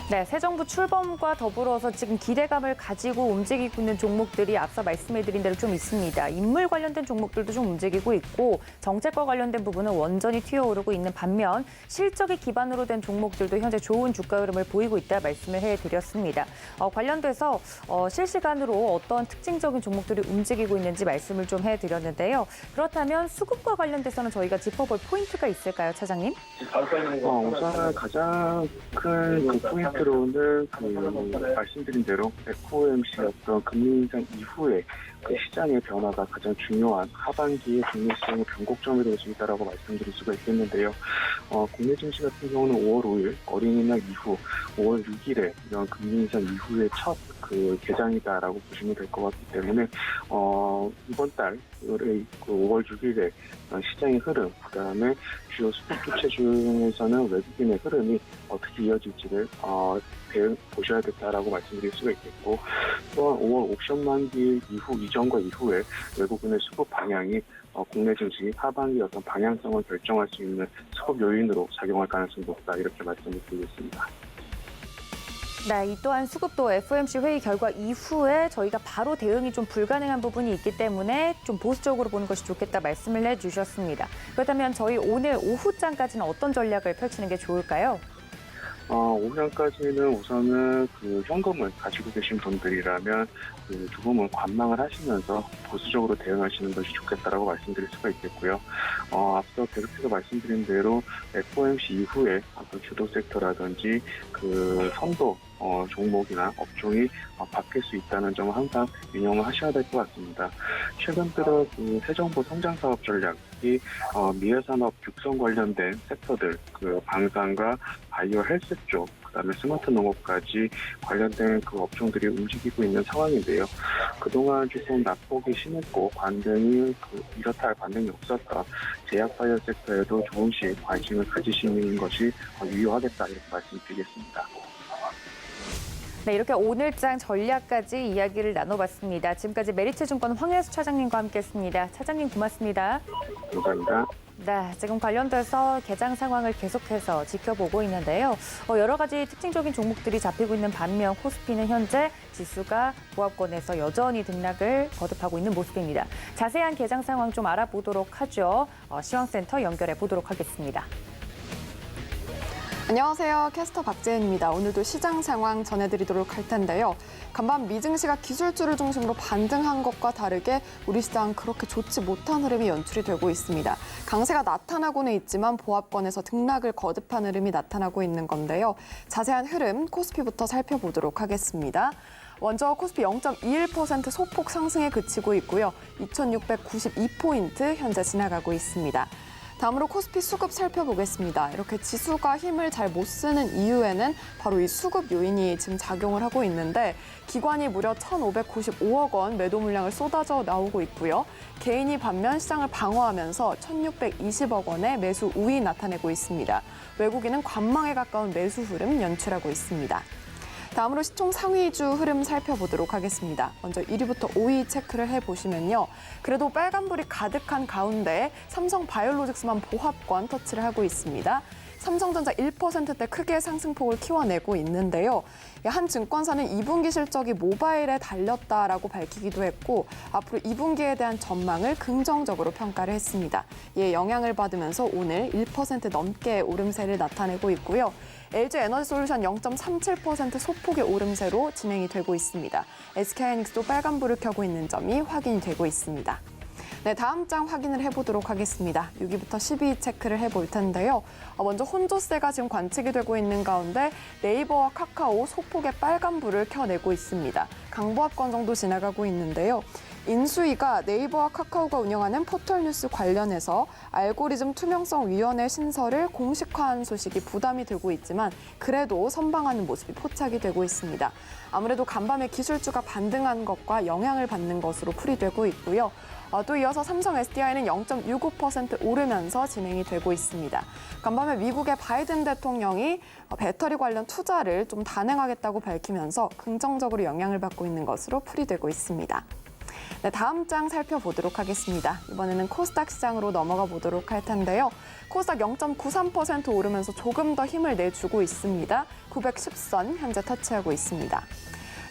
네, 새 정부 출범과 더불어서 지금 기대감을 가지고 움직이고 있는 종목들이 앞서 말씀해드린 대로 좀 있습니다. 인물 관련된 종목들도 좀 움직이고 있고 정책과 관련된 부분은 원전이 튀어오르고 있는 반면 실적이 기반으로 된 종목들도 현재 좋은 주가 흐름을 보이고 있다 말씀을 해드렸습니다. 관련돼서 실시간으로 어떤 특징적인 종목들이 움직이고 있는지 말씀을 좀 해드렸는데요. 그렇다면 수급과 관련돼서는 저희가 짚어볼 포인트가 있을까요, 차장님? 우선 가장 큰 포인트로는 말씀드린 대로 FOMC 어떤 금리 인상 이후에 그 시장의 변화가 가장 중요한 하반기의 금리 시장의 변곡점이 될 수 있다라고 말씀드릴 수가 있겠는데요. 국내 증시 같은 경우는 5월 5일 어린이날 이후 5월 6일에 이런 금리 인상 이후의 첫 개장이다라고 보시면 될 것 같기 때문에 이번 달 5월 6일에 시장의 흐름, 그다음에 주요 수급 주체 중에서는 외국인의 흐름이 어떻게 이어질지를 보셔야겠다라고 말씀드릴 수가 있겠고, 또한 5월 옵션 만기 이후 이전과 이후에 외국인의 수급 방향이 국내 증시 하반기 어떤 방향성을 결정할 수 있는 수급 요인으로 작용할 가능성이 높다, 이렇게 말씀을 드리겠습니다. 네, 이 또한 수급도 FOMC 회의 결과 이후에 저희가 바로 대응이 좀 불가능한 부분이 있기 때문에 좀 보수적으로 보는 것이 좋겠다 말씀을 해주셨습니다. 그렇다면 저희 오늘 오후장까지는 어떤 전략을 펼치는 게 좋을까요? 오전까지는 우선은 현금을 가지고 계신 분들이라면 조금은 관망을 하시면서 보수적으로 대응하시는 것이 좋겠다라고 말씀드릴 수가 있겠고요. 앞서 계속해서 말씀드린 대로 FOMC 이후에 어떤 주도 섹터라든지 선도 종목이나 업종이 바뀔 수 있다는 점을 항상 유념을 하셔야 될 것 같습니다. 최근 들어 새 정부 성장 사업 전략이 미래산업 육성 관련된 섹터들, 방산과 바이오 헬스 쪽, 그다음에 스마트 농업까지 관련된 업종들이 움직이고 있는 상황인데요. 그동안 조금 낙폭이 심했고 반등이 이렇다 할 반등이 없었던 제약 바이오 섹터에도 조금씩 관심을 가지시는 것이 유효하겠다, 이렇게 말씀드리겠습니다. 네, 이렇게 오늘장 전략까지 이야기를 나눠봤습니다. 지금까지 메리츠증권 황혜수 차장님과 함께했습니다. 차장님 고맙습니다. 감사합니다. 네, 지금 관련돼서 개장 상황을 계속해서 지켜보고 있는데요. 여러 가지 특징적인 종목들이 잡히고 있는 반면 코스피는 현재 지수가 보합권에서 여전히 등락을 거듭하고 있는 모습입니다. 자세한 개장 상황 좀 알아보도록 하죠. 시황센터 연결해 보도록 하겠습니다. 안녕하세요. 캐스터 박재은입니다. 오늘도 시장 상황 전해드리도록 할 텐데요. 간밤 미증시가 기술주를 중심으로 반등한 것과 다르게 우리 시장 그렇게 좋지 못한 흐름이 연출이 되고 있습니다. 강세가 나타나고는 있지만 보합권에서 등락을 거듭한 흐름이 나타나고 있는 건데요. 자세한 흐름 코스피부터 살펴보도록 하겠습니다. 먼저 코스피 0.21% 소폭 상승에 그치고 있고요. 2,692포인트 현재 지나가고 있습니다. 다음으로 코스피 수급 살펴보겠습니다. 이렇게 지수가 힘을 잘 못 쓰는 이유에는 바로 이 수급 요인이 지금 작용을 하고 있는데 기관이 무려 1,595억 원 매도 물량을 쏟아져 나오고 있고요. 개인이 반면 시장을 방어하면서 1,620억 원의 매수 우위 나타내고 있습니다. 외국인은 관망에 가까운 매수 흐름 연출하고 있습니다. 다음으로 시총 상위주 흐름 살펴보도록 하겠습니다. 먼저 1위부터 5위 체크를 해보시면요. 그래도 빨간불이 가득한 가운데 삼성바이오로직스만 보합권 터치를 하고 있습니다. 삼성전자 1%대 크게 상승폭을 키워내고 있는데요. 한 증권사는 2분기 실적이 모바일에 달렸다라고 밝히기도 했고 앞으로 2분기에 대한 전망을 긍정적으로 평가를 했습니다. 이에 영향을 받으면서 오늘 1% 넘게 오름세를 나타내고 있고요. LG에너지솔루션 0.37% 소폭의 오름세로 진행이 되고 있습니다. SK하이닉스도 빨간불을 켜고 있는 점이 확인이 되고 있습니다. 네, 다음 장 확인을 해보도록 하겠습니다. 6위부터 12위 체크를 해볼 텐데요. 먼저 혼조세가 지금 관측이 되고 있는 가운데 네이버와 카카오 소폭의 빨간불을 켜내고 있습니다. 강보합권 정도 지나가고 있는데요. 인수위가 네이버와 카카오가 운영하는 포털뉴스 관련해서 알고리즘 투명성위원회 신설을 공식화한 소식이 부담이 되고 있지만 그래도 선방하는 모습이 포착이 되고 있습니다. 아무래도 간밤에 기술주가 반등한 것과 영향을 받는 것으로 풀이되고 있고요. 또 이어서 삼성 SDI는 0.65% 오르면서 진행이 되고 있습니다. 간밤에 미국의 바이든 대통령이 배터리 관련 투자를 좀 단행하겠다고 밝히면서 긍정적으로 영향을 받고 있는 것으로 풀이되고 있습니다. 네, 다음 장 살펴보도록 하겠습니다. 이번에는 코스닥 시장으로 넘어가 보도록 할 텐데요. 코스닥 0.93% 오르면서 조금 더 힘을 내주고 있습니다. 910선 현재 터치하고 있습니다.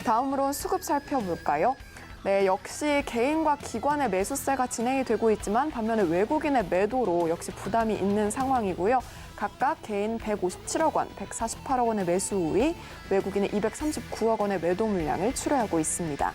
다음으로 수급 살펴볼까요? 네, 역시 개인과 기관의 매수세가 진행이 되고 있지만 반면에 외국인의 매도로 역시 부담이 있는 상황이고요. 각각 개인 157억 원, 148억 원의 매수 우위, 외국인의 239억 원의 매도 물량을 추려하고 있습니다.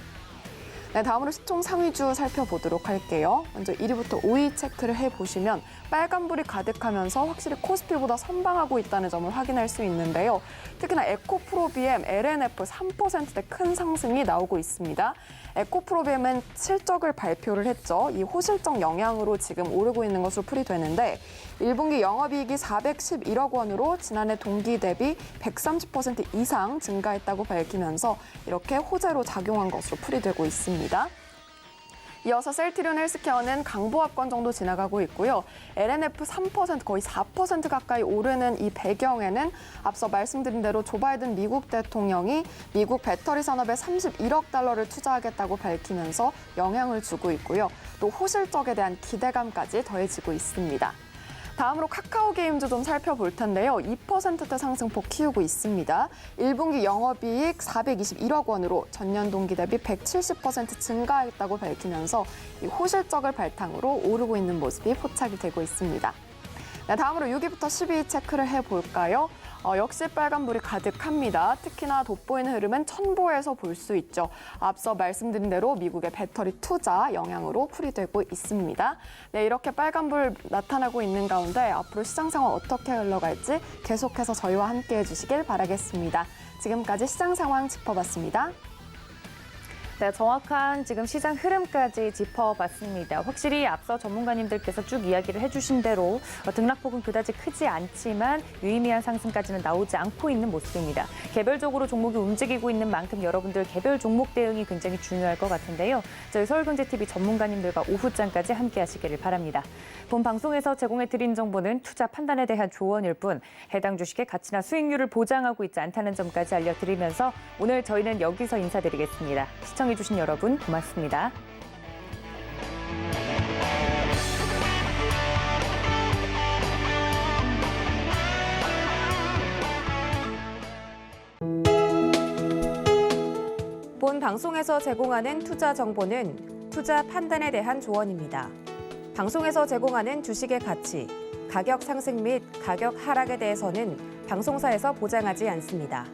네, 다음으로 시총 상위주 살펴보도록 할게요. 먼저 1위부터 5위 체크를 해보시면 빨간불이 가득하면서 확실히 코스피보다 선방하고 있다는 점을 확인할 수 있는데요. 특히나 에코프로비엠, LNF 3%대 큰 상승이 나오고 있습니다. 에코프로비엠은 실적을 발표를 했죠. 이 호실적 영향으로 지금 오르고 있는 것으로 풀이되는데 1분기 영업이익이 411억 원으로 지난해 동기 대비 130% 이상 증가했다고 밝히면서 이렇게 호재로 작용한 것으로 풀이되고 있습니다. 이어서 셀트리온 헬스케어는 강보합권 정도 지나가고 있고요. LNF 3% 거의 4% 가까이 오르는 이 배경에는 앞서 말씀드린 대로 조 바이든 미국 대통령이 미국 배터리 산업에 31억 달러를 투자하겠다고 밝히면서 영향을 주고 있고요. 또 호실적에 대한 기대감까지 더해지고 있습니다. 다음으로 카카오게임즈 좀 살펴볼 텐데요. 2%대 상승폭 키우고 있습니다. 1분기 영업이익 421억 원으로 전년 동기 대비 170% 증가했다고 밝히면서 이 호실적을 바탕으로 오르고 있는 모습이 포착이 되고 있습니다. 네, 다음으로 6위부터 12위 체크를 해볼까요? 역시 빨간불이 가득합니다. 특히나 돋보이는 흐름은 첨보에서 볼 수 있죠. 앞서 말씀드린 대로 미국의 배터리 투자 영향으로 풀이되고 있습니다. 네, 이렇게 빨간불 나타나고 있는 가운데 앞으로 시장 상황 어떻게 흘러갈지 계속해서 저희와 함께해 주시길 바라겠습니다. 지금까지 시장 상황 짚어봤습니다. 네, 정확한 지금 시장 흐름까지 짚어봤습니다. 확실히 앞서 전문가님들께서 쭉 이야기를 해주신 대로 등락폭은 그다지 크지 않지만 유의미한 상승까지는 나오지 않고 있는 모습입니다. 개별적으로 종목이 움직이고 있는 만큼 여러분들 개별 종목 대응이 굉장히 중요할 것 같은데요. 저희 서울경제TV 전문가님들과 오후장까지 함께하시기를 바랍니다. 본 방송에서 제공해드린 정보는 투자 판단에 대한 조언일 뿐 해당 주식의 가치나 수익률을 보장하고 있지 않다는 점까지 알려드리면서 오늘 저희는 여기서 인사드리겠습니다. 시청해주신 여러분 고맙습니다. 본 방송에서 제공하는 투자 정보는 투자 판단에 대한 조언입니다. 방송에서 제공하는 주식의 가치, 가격 상승 및 가격 하락에 대해서는 방송사에서 보장하지 않습니다.